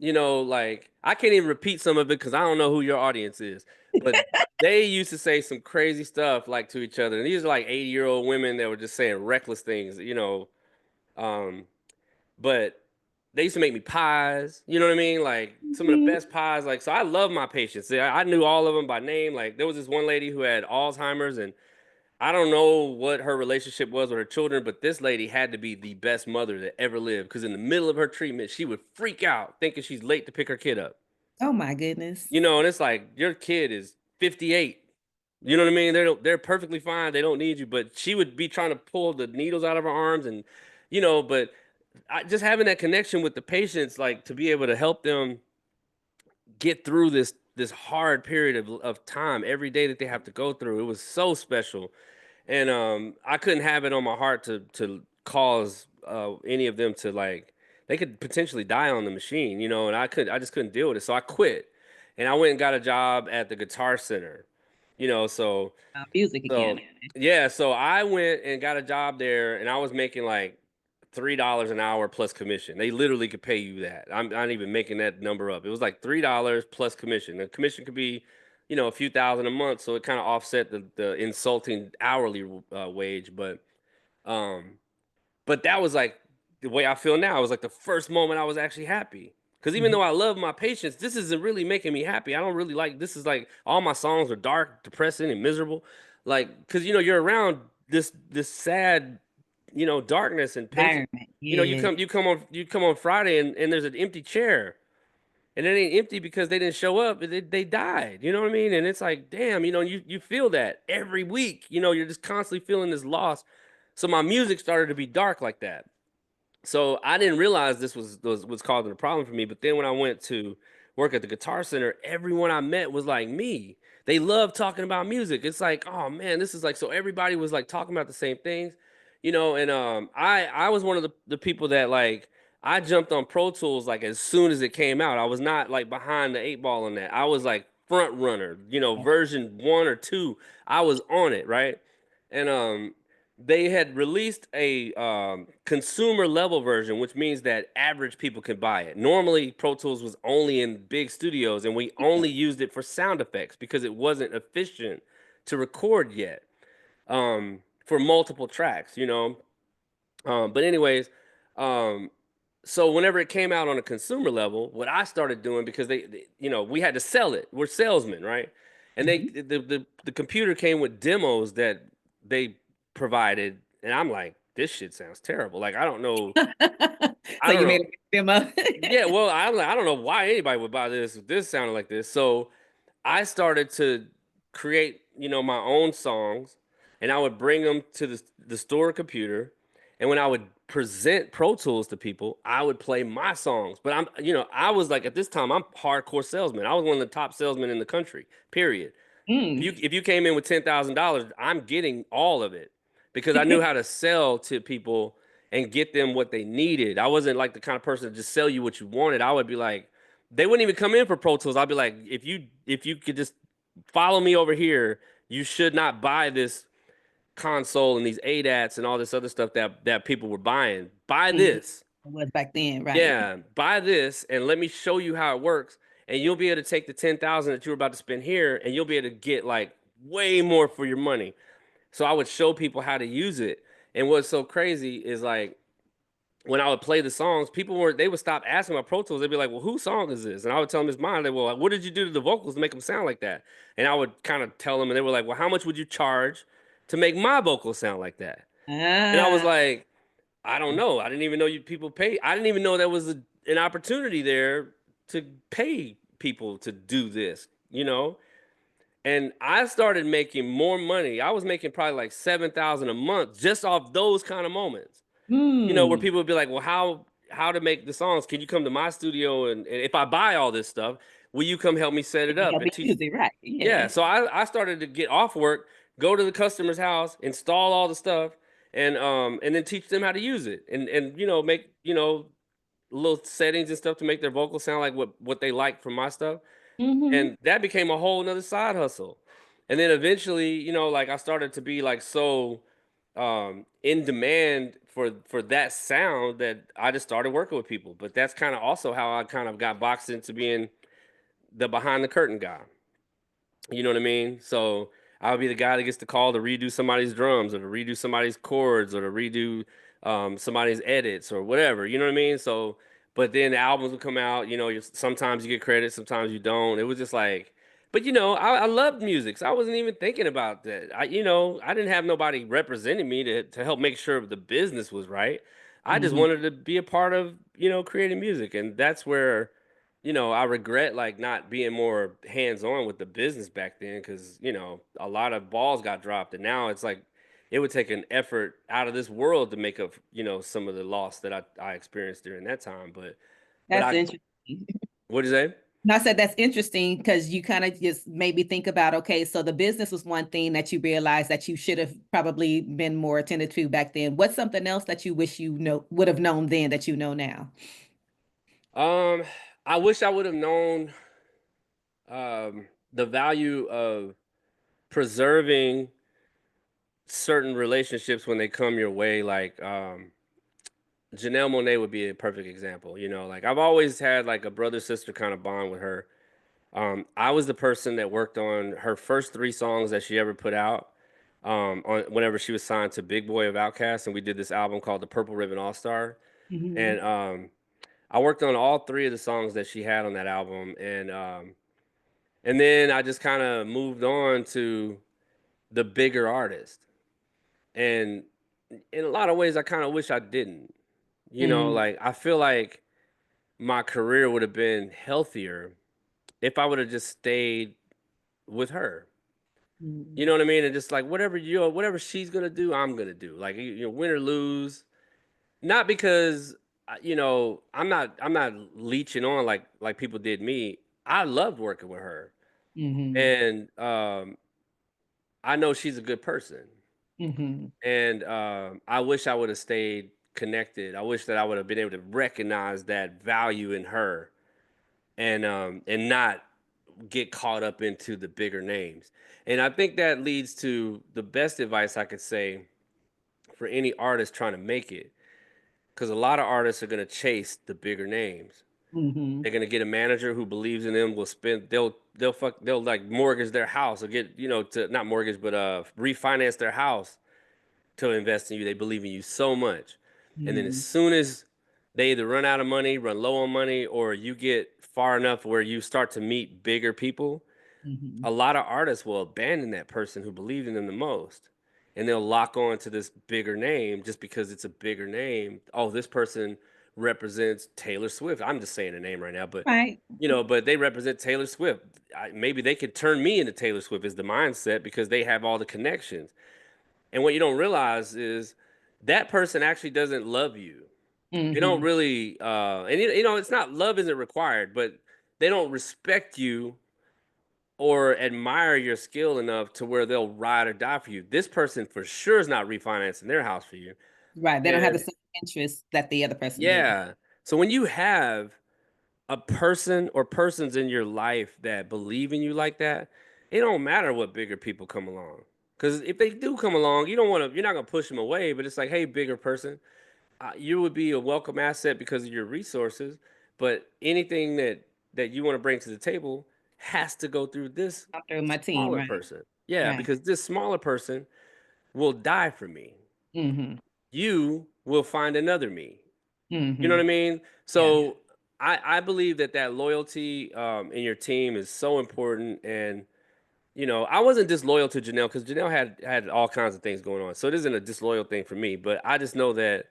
Like I can't even repeat some of it because I don't know who your audience is. But they used to say some crazy stuff like to each other. And these are like 80-year-old women that were just saying reckless things. Um, but they used to make me pies. You know what I mean? Like some of the Mhm. best pies. Like so, I love my patients. I knew all of them by name. Like there was this one lady who had Alzheimer's, and I don't know what her relationship was with her children, but this lady had to be the best mother that ever lived. Because in the middle of her treatment, she would freak out thinking she's late to pick her kid up. Oh my goodness. And it's like your kid is 58. You know what I mean? They're perfectly fine. They don't need you, but she would be trying to pull the needles out of her arms, and but just having that connection with the patients, like to be able to help them get through this this hard period of time every day that they have to go through. It was so special, and I couldn't have it on my heart to cause any of them to like they could potentially die on the machine, you know, and I just couldn't deal with it. So I quit, and I went and got a job at the Guitar Center, you know. Music So again. yeah, so I went and got a job there, and I was making like $3 an hour plus commission. They literally could pay you that. I'm not even making that number up. It was like $3 plus commission. The commission could be, you know, a few thousand a month, so it kind of offset the insulting hourly wage. Um, but that was like the way I feel now. It was like the first moment I was actually happy. Because even though Mhm. I love my patients, this isn't really making me happy. I don't really like this. Is like all my songs are dark, depressing, and miserable. Like, because you know you're around this sad, you know, darkness and patient. Environment. You know, Yeah. you come on Friday and there's an empty chair, and it ain't empty because they didn't show up. They died. You know what I mean? And it's like, damn, you know, you feel that every week. You know, you're just constantly feeling this loss. So my music started to be dark like that. So I didn't realize this was causing a problem for me. But then when I went to work at the Guitar Center, everyone I met was like me. They love talking about music. It's like, oh man, this is like so everybody was like talking about the same things, you know. And I was one of the people that like I jumped on Pro Tools like as soon as it came out. I was not like behind the eight ball on that. I was like front runner, you know, version 1 or 2. I was on it, right? And they had released a consumer level version, which means that average people can buy it. Normally, Pro Tools was only in big studios, and we only used it for sound effects because it wasn't efficient to record yet for multiple tracks, you know. But anyways, um, so whenever it came out on a consumer level, what I started doing because you know, we had to sell it. We're salesmen, right? And Mhm. the computer came with demos that they provided, and I'm like, this shit sounds terrible. Like I So don't you know. made a demo. Yeah, well, I'm like, I don't know why anybody would buy this if this sounded like this. So I started to create, you know, my own songs, and I would bring them to the store computer. And when I would present Pro Tools to people, I would play my songs. But I'm, you know, I was like at this time, I'm hardcore salesman. I was one of the top salesmen in the country. Period. Mm. If you came in with $10,000, I'm getting all of it because I knew how to sell to people and get them what they needed. I wasn't like the kind of person to just sell you what you wanted. I would be like, they wouldn't even come in for Pro Tools. I'd be like, if you could just follow me over here, you should not buy this console and these ADATs and all this other stuff that people were buying. Buy Mhm. It this. was back then, right? Yeah, buy this and let me show you how it works. And you'll be able to take the 10,000 that you were about to spend here and you'll be able to get like way more for your money. So I would show people how to use it. And what's so crazy is like when I would play the songs, they would stop asking about Pro Tools. They'd be like, well, whose song is this? And I would tell them it's mine. They were like, what did you do to the vocals to make them sound like that? And I would kind of tell them, and they were like, well, how much would you charge to make my vocals sound like that? And I was Ah. like, I don't know. I didn't even know you people pay. I didn't even know there was an opportunity there to pay people to do this, you know? And I started making more money. I was making probably like 7,000 a month just off those kind of moments. You know, where Mm. people would be like, "Well, how to make the songs? Can you come to my studio and if I buy all this stuff, will you come help me set it Can you up help and me teach?" use it, right? Yeah, Yeah. so I started to get off work, go to the customer's house, install all the stuff, and then teach them how to use it and you know make you know little settings and stuff to make their vocals sound like what they like from my stuff. Hmm. And that became a whole nother side hustle. And then eventually, you know, like I started to be like so in demand for that sound that I just started working with people. But that's kind of also how I kind of got boxed into being the behind the curtain guy. You know what I mean? So I'll be the guy that gets the call to redo somebody's drums or to redo somebody's chords or to redo somebody's edits or whatever. You know what I mean? So, but then the albums would come out. You know, sometimes you get credit, sometimes you don't. It was just like, but you know, I loved music, so I wasn't even thinking about that. You know, I didn't have nobody representing me to help make sure the business was right. I just Hmm. wanted to be a part of creating music, and that's where I regret like not being more hands-on with the business back then because, a lot of balls got dropped and now it's like it would take an effort out of this world to make up, some of the loss that I experienced during that time. But That's I interesting. what'd you say? And I said that's interesting because you kind of just made me think about, okay, so the business was one thing that you realized that you should have probably been more attentive to back then. What's something else that you wish you know would have known then that you know now? Um, I wish I would have known the value of preserving certain relationships when they come your way. Like Janelle Monae would be a perfect example. You know, like I've always had like a brother sister kind of bond with her. I was the person that worked on her first three songs that she ever put out. On whenever she was signed to Big Boy of Outkast, and we did this album called The Purple Ribbon All Star. Hmm. And I worked on all three of the songs that she had on that album, and then I just kind of moved on to the bigger artist. And in a lot of ways, I kind of wish I didn't. You know, Hmm. like I feel like my career would have been healthier if I would have just stayed with her. You know what I mean? And just like whatever she's gonna do, I'm gonna do. Like win or lose. Not because I'm not leeching on like people did me. I loved working with her, Hmm. and I know she's a good person. Hmm. And I wish I would have stayed connected. I wish that I would have been able to recognize that value in her, and not get caught up into the bigger names. And I think that leads to the best advice I could say for any artist trying to make it, because a lot of artists are going to chase the bigger names. Hmm. They're going to get a manager who believes in them. Will spend. They'll like mortgage their house or get to not mortgage but refinance their house to invest in you. They believe in you so much. And then as Hmm. soon as they either run out of money, run low on money, or you get far enough where you start to meet bigger people, Hmm. a lot of artists will abandon that person who believed in them the most. And they'll lock on to this bigger name just because it's a bigger name. Oh, this person represents Taylor Swift. I'm just saying a name right now, but Right. but they represent Taylor Swift. Maybe they could turn me into Taylor Swift is the mindset because they have all the connections. And what you don't realize is that person actually doesn't love you. They don't Hmm. really, and it's not love isn't required, but they don't respect you or admire your skill enough to where they'll ride or die for you. This person for sure is not refinancing their house for you. Right. They don't have the And same interests that the other person do. yeah, so when you have a person or persons in your life that believe in you like that, it don't matter what bigger people come along. Because if they do come along, you're not gonna push them away. But it's like, hey, bigger person, you would be a welcome asset because of your resources. But anything that you want to bring to the table has to go through this Not through my team. smaller Right. person. Yeah, Right. because this smaller person will die for me. Hmm. You will find another me. You know Hmm. what I mean? Yeah. So I believe that loyalty in your team is so important. And I wasn't disloyal to Janelle because Janelle had all kinds of things going on. So it isn't a disloyal thing for me. But I just know that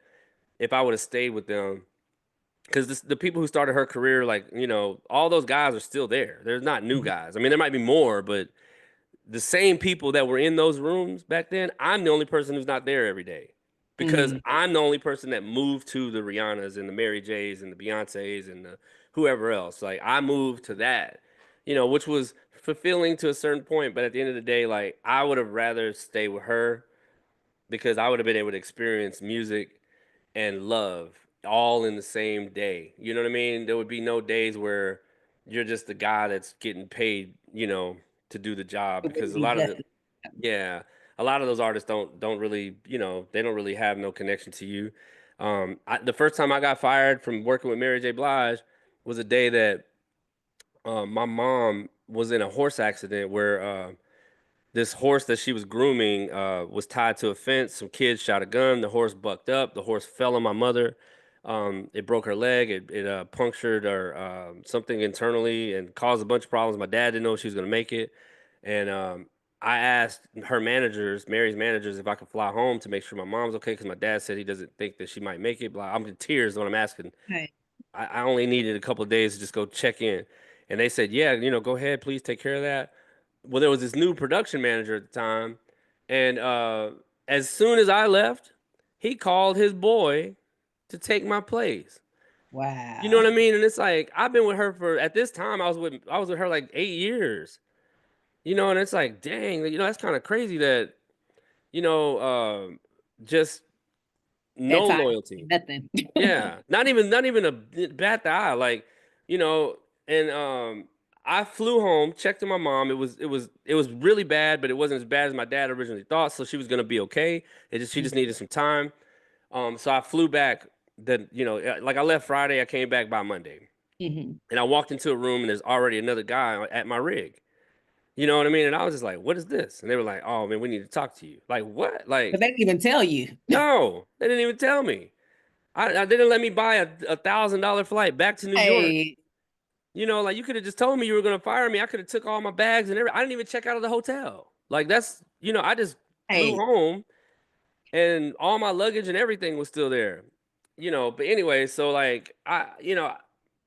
if I would have stayed with them, because the people who started her career, like all those guys are still there. There's not new Mhm. guys. I mean, there might be more, but the same people that were in those rooms back then, I'm the only person who's not there every day because Mhm. I'm the only person that moved to the Rihannas and the Mary J's and the Beyonces and the whoever else. Like I moved to that, which was fulfilling to a certain point. But at the end of the day, like I would have rather stay with her because I would have been able to experience music and love all in the same day. You know what I mean? There would be no days where you're just the guy that's getting paid, to do the job It because wouldn't a be lot of just. the yeah, a lot of those artists don't really, they don't really have no connection to you. The first time I got fired from working with Mary J. Blige was a day that my mom was in a horse accident where this horse that she was grooming was tied to a fence. Some kids shot a gun. The horse bucked up. The horse fell on my mother. It broke her leg. It punctured her something internally and caused a bunch of problems. My dad didn't know if she was going to make it. And I asked her managers, Mary's managers, if I could fly home to make sure my mom's okay because my dad said he doesn't think that she might make it. Blah. I'm in tears when I'm asking. Right. I only needed a couple of days to just go check in. And they said, yeah, go ahead, please take care of that. Well, there was this new production manager at the time. And as soon as I left, he called his boy to take my place. You know what Wow. I mean? And it's like I've been with her for at this time I was with her like 8 years. You know, and it's like, dang, you know, that's kind of crazy that, you know, just That no time, loyalty. nothing. Yeah, not even a bat the eye, like, you know, and I flew home, checked on my mom. It was really bad, but it wasn't as bad as my dad originally thought. So she was gonna be okay. She just needed some time. So I flew back. Like I left Friday, I came back by Monday, Hmm. and I walked into a room, and there's already another guy at my rig. You know what I mean? And I was just like, "What is this?" And they were like, "Oh man, we need to talk to you." Like what? But Like they didn't even tell you. no, they didn't even tell me. I didn't let me buy a $1,000 flight back to New York. Hey, You know, like you could have just told me you were gonna fire me. I could have took all my bags and everything. I didn't even check out of the hotel. Like that's I just flew hey. home and all my luggage and everything was still there. But anyway, so like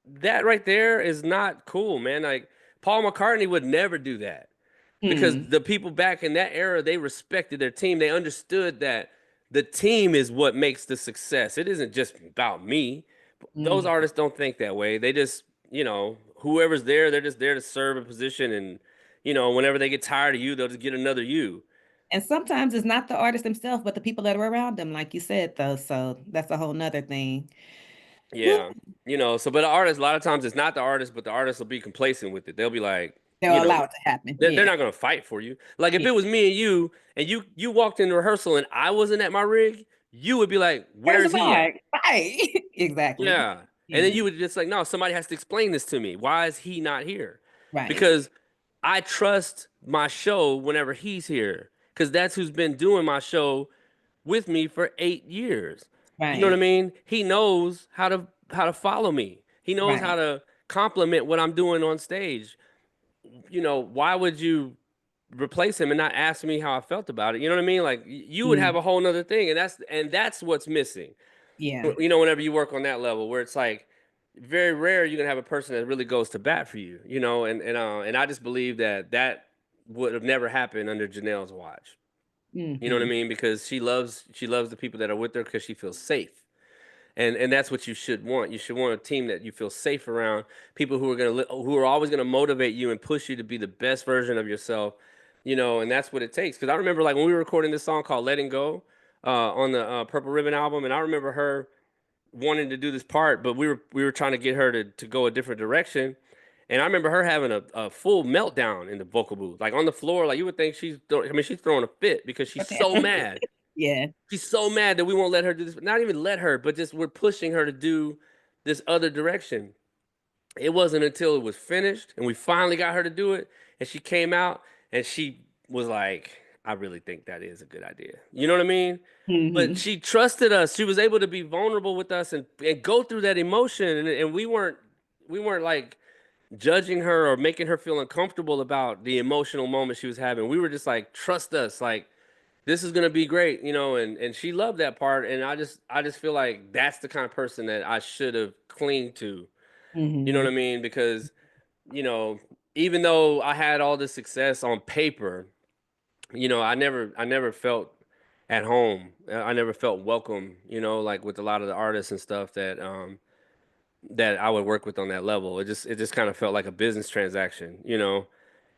that right there is not cool, man. Like Paul McCartney would never do that because Hmm. the people back in that era, they respected their team. They understood that the team is what makes the success. It isn't just about me. Those Hmm. artists don't think that way. They just, whoever's there, they're just there to serve a position. And, whenever they get tired of you, they'll just get another you. And sometimes it's not the artist themselves, but the people that are around them, like you said, though. So that's a whole nother thing. Whew. Yeah. But the artist, a lot of times it's not the artist, but the artist will be complacent with it. They'll be like, They'll allow it to happen. they're Yeah. not gonna fight for you. Like if Yeah. it was me and you walked into rehearsal and I wasn't at my rig, you would be like, Where's the "Where's he at?" vibe? Right. Exactly. Yeah, and then Yeah. you would just like, "No, somebody has to explain this to me. Why is he not here?" Right. Because I trust my show whenever he's here, because that's who's been doing my show with me for 8 years. You know what I Right. mean? He knows how to follow me. He knows how Right. to compliment what I'm doing on stage. Why would you replace him and not ask me how I felt about it? You know what I mean? Like you would have Mm. a whole nother thing, and that's what's missing. Yeah. Whenever you work on that level, where it's like very rare you're gonna have a person that really goes to bat for you. And I just believe that would have never happened under Janelle's watch. You know what I Hmm. mean? Because she loves the people that are with her because she feels safe. And that's what you should want. You should want a team that you feel safe around, people who are always gonna motivate you and push you to be the best version of yourself. And that's what it takes. Because I remember like when we were recording this song called "Letting Go" on the Purple Ribbon album, and I remember her wanting to do this part, but we were trying to get her to go a different direction. And I remember her having a full meltdown in the vocal booth, like on the floor. Like you would think she's throwing a fit because she's Okay. so mad. Yeah. She's so mad that we won't let her do this. Not even let her, but just we're pushing her to do this other direction. It wasn't until it was finished and we finally got her to do it, and she came out and she was like, "I really think that is a good idea." You know what I mean? But Hmm. she trusted us. She was able to be vulnerable with us and go through that emotion, and we weren't like judging her or making her feel uncomfortable about the emotional moment she was having. We were just like, "Trust us, like this is gonna be great," and she loved that part. And I just feel like that's the kind of person that I should have clinged to. You know what I Hmm. mean? Because you know, even though I had all this success on paper, I never felt at home. I never felt welcome. Like with a lot of the artists and stuff that I would work with on that level. It just kind of felt like a business transaction.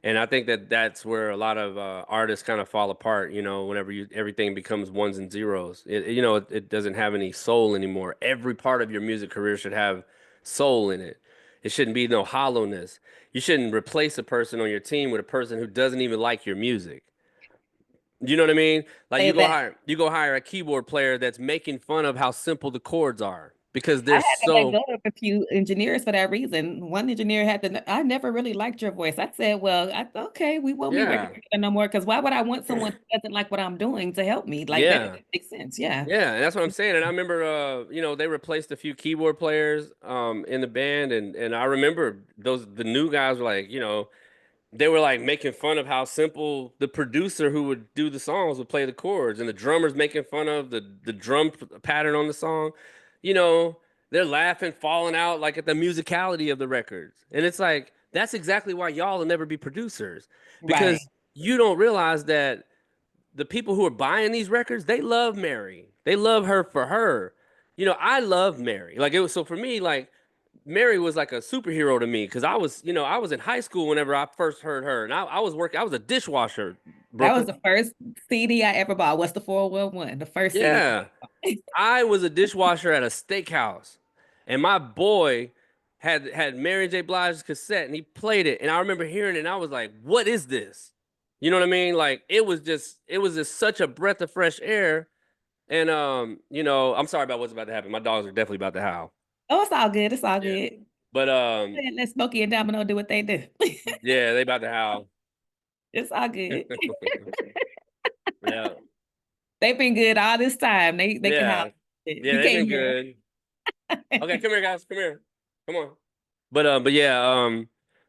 And I think that that's where a lot of artists kind of fall apart. Whenever everything becomes ones and zeros, it doesn't have any soul anymore. Every part of your music career should have soul in it. It shouldn't be no hollowness. You shouldn't replace a person on your team with a person who doesn't even like your music. You know what I mean? Like Say that. you go hire a keyboard player that's making fun of how simple the chords are because I they're had to let so go of a few engineers for that reason. One engineer had to, I never really liked your voice. I said, well, okay, we won't be working yeah. together no more. Because why would I want someone who doesn't like what I'm doing to help me? Like that Yeah. doesn't make sense. Yeah. Yeah, and that's what I'm saying. And I remember, they replaced a few keyboard players in the band, and I remember the new guys were like, they were like making fun of how simple the producer who would do the songs would play the chords, and the drummers making fun of the drum pattern on the song. You know, they're laughing, falling out like at the musicality of the records, and it's like that's exactly why y'all will never be producers Right. because you don't realize that the people who are buying these records, they love Mary. They love her for her. I love Mary. Like it was so for me, like Mary was like a superhero to me because I was in high school whenever I first heard her, and I was working. I was a dishwasher, That was Brooklyn. the first CD I ever bought. What's the 411? The first CD. Yeah, I was a dishwasher at a steakhouse, and my boy had Mary J. Blige's cassette, and he played it, and I remember hearing it, and I was like, "What is this?" You know what I mean? Like it was just such a breath of fresh air. And I'm sorry about what's about to happen. My dogs are definitely about to howl. Oh, it's all good. It's all Yeah. good. But Let Smokey and Domino do what they do. yeah, they about to howl. It's all good. Yeah. They've been good all this time. They can have Yeah. it. Yeah, You they've been can't hear good. Okay, come here, guys. Come here. Come on. But yeah,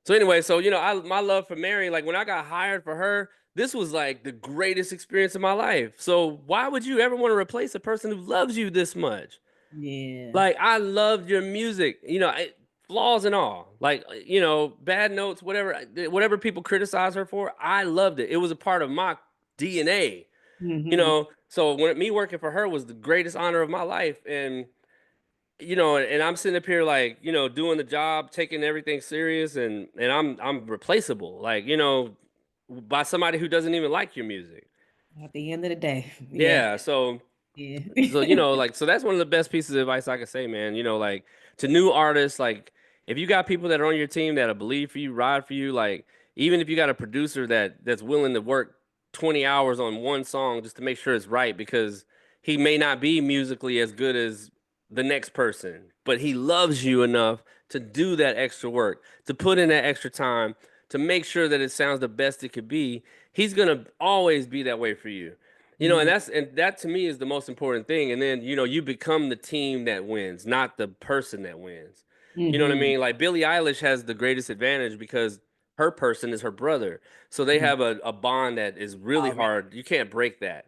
so anyway, so I my love for Mary, like when I got hired for her, this was like the greatest experience of my life. So why would you ever want to replace a person who loves you this much? Yeah. Like I loved your music, flaws and all. Like bad notes, whatever people criticize her for, I loved it. It was a part of my DNA. Hmm. So when me working for her was the greatest honor of my life, and I'm sitting up here like doing the job, taking everything serious, and I'm replaceable, like by somebody who doesn't even like your music. At the end of the day, yeah, Yeah, so. yeah. So, like, so that's one of the best pieces of advice I could say, man. Like to new artists, like if you got people that are on your team that'll believe for you, ride for you, like even if you got a producer that's willing to work 20 hours on one song just to make sure it's right because he may not be musically as good as the next person, but he loves you enough to do that extra work, to put in that extra time, to make sure that it sounds the best it could be. He's gonna always be that way for you. And Mhm, that to me is the most important thing. And then, you become the team that wins, not the person that wins. You know what I mhm, mean? Like Billie Eilish has the greatest advantage because her person is her brother. So they mhm. have a bond that is really Already, hard. You can't break that.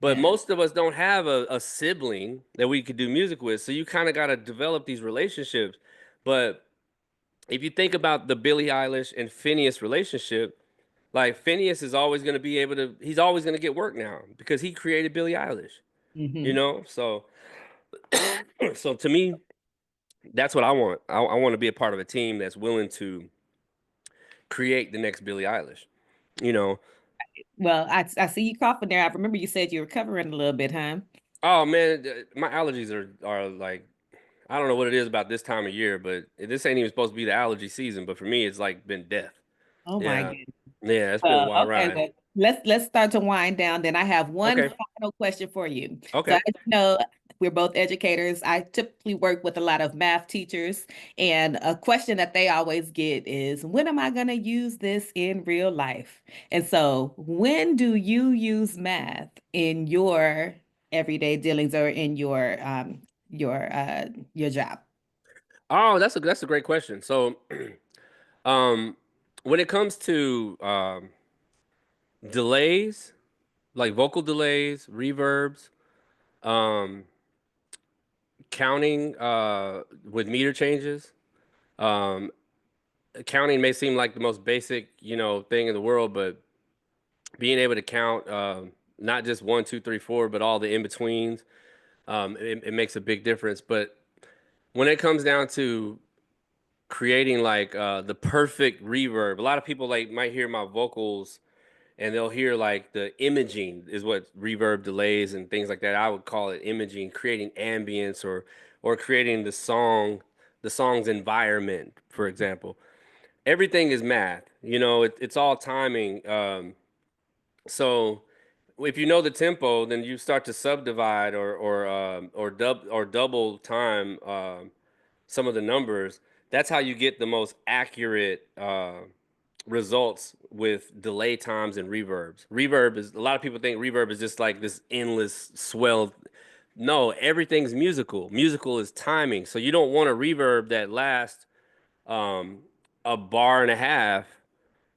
But yeah. most of us don't have a sibling that we could do music with. So you kind of got to develop these relationships. But if you think about the Billie Eilish and Phineas relationship, like Phineas is always going to be able to, he's always going to get work now because he created Billie Eilish, Hmm. So, so to me, that's what I want. I want to be a part of a team that's willing to create the next Billie Eilish, you know. Well, I see you coughing there. I remember you said you were recovering a little bit, huh? Oh man, my allergies are like, I don't know what it is about this time of year, but this ain't even supposed to be the allergy season. But for me, it's like been death. Oh my Yeah, goodness. yeah, it's been a wild Okay, ride. well, let's start to wind down. Then I have one Okay, final question for you. So okay. as you know, we're both educators. I typically work with a lot of math teachers, and a question that they always get is, when am I going to use this in real life? And so, when do you use math in your everyday dealings or in your job? Oh, that's a great question. So, um, when it comes to delays, like vocal delays, reverbs, um, counting with meter changes. Um, Counting may seem like the most basic, thing in the world, but being able to count not just one, two, three, four, but all the in betweens, it makes a big difference. But when it comes down to creating like the perfect reverb, a lot of people like might hear my vocals and they'll hear like the imaging is what reverb delays and things like that. I would call it imaging, creating ambience or creating the song's environment, for example. Everything is math. It's all timing. So if you know the tempo, then you start to subdivide or double time some of the numbers. That's how you get the most accurate results with delay times and reverbs. Reverb is a lot of people think reverb is just like this endless swell. No, everything's musical. Musical is timing. So you don't want a reverb that lasts um, a bar and a half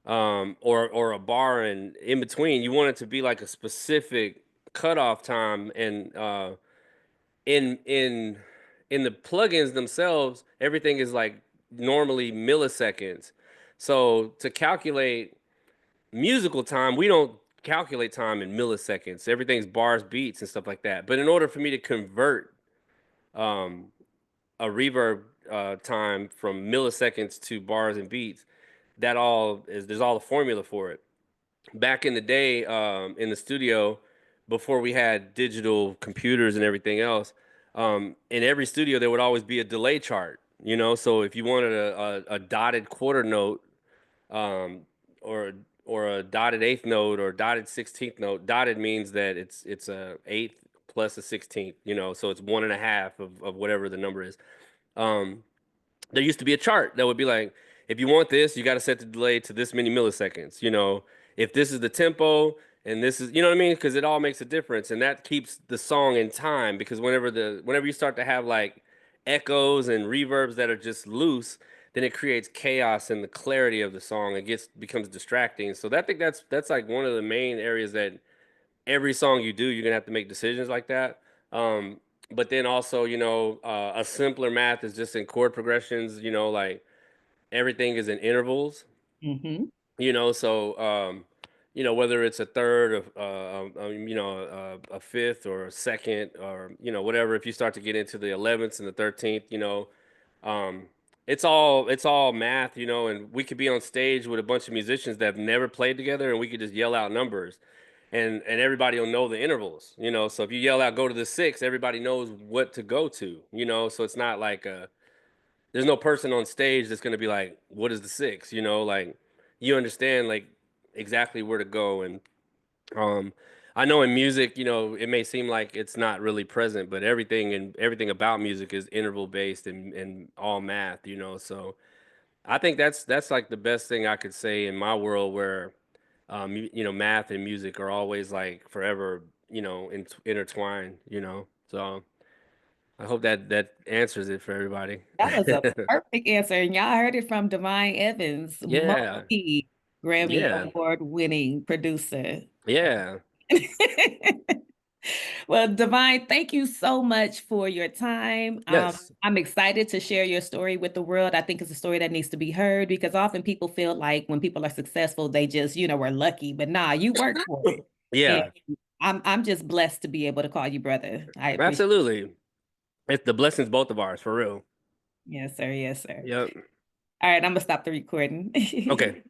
or a bar and in between. You want it to be like a specific cutoff time and in in in the plugins themselves, everything is like normally milliseconds. So to calculate musical time, we don't calculate time in milliseconds. Everything's bars, beats, and stuff like that. But in order for me to convert um, a reverb time from milliseconds to bars and beats. That all is there's all the formula for it. Back in the day, in the studio, before we had digital computers and everything else, in every studio there would always be a delay chart. You know, so if you wanted a dotted quarter note, um, or a dotted eighth note or dotted 16th note. Dotted means that it's a eighth plus a 16th. You know, so it's one and a half of whatever the number is. Um, there used to be a chart that would be like, if you want this, you got to set the delay to this many milliseconds. You know, if this is the tempo and this is, you know what I mean? Because it all makes a difference, and that keeps the song in time. Because whenever you start to have like echoes and reverbs that are just loose, then it creates chaos in the clarity of the song. It becomes distracting. So I think that's like one of the main areas that every song you do, you're gonna have to make decisions like that. But then also, a simpler math is just in chord progressions. You know, like everything is in intervals. Hmm. So whether it's a third of, a fifth or a second or whatever. If you start to get into the 11th and the 13th, um, it's all math. And we could be on stage with a bunch of musicians that have never played together, and we could just yell out numbers, and everybody will know the intervals. So if you yell out go to the six, everybody knows what to go to. So it's not like there's no person on stage that's going to be like, what is the six? Like you understand like exactly where to go. And um I know in music, it may seem like it's not really present, but everything about music is interval based and all math. So I think that's like the best thing I could say in my world, where math and music are always like forever, intertwined. So I hope that answers it for everybody. That was a perfect answer. And y'all heard it from Devine Evans, Yeah. multi-Grammy Yeah. award-winning producer. Yeah. Well, Divine, thank you so much for your time. Yes. I'm excited to share your story with the world. I think it's a story that needs to be heard because often people feel like when people are successful, they just, were lucky. But nah, you worked for it. And Yeah. I'm just blessed to be able to call you brother. I appreciate it. Absolutely. It's the blessings both of ours, for real. Yes, sir. Yes, sir. Yep. All right, I'm gonna stop the recording. Okay.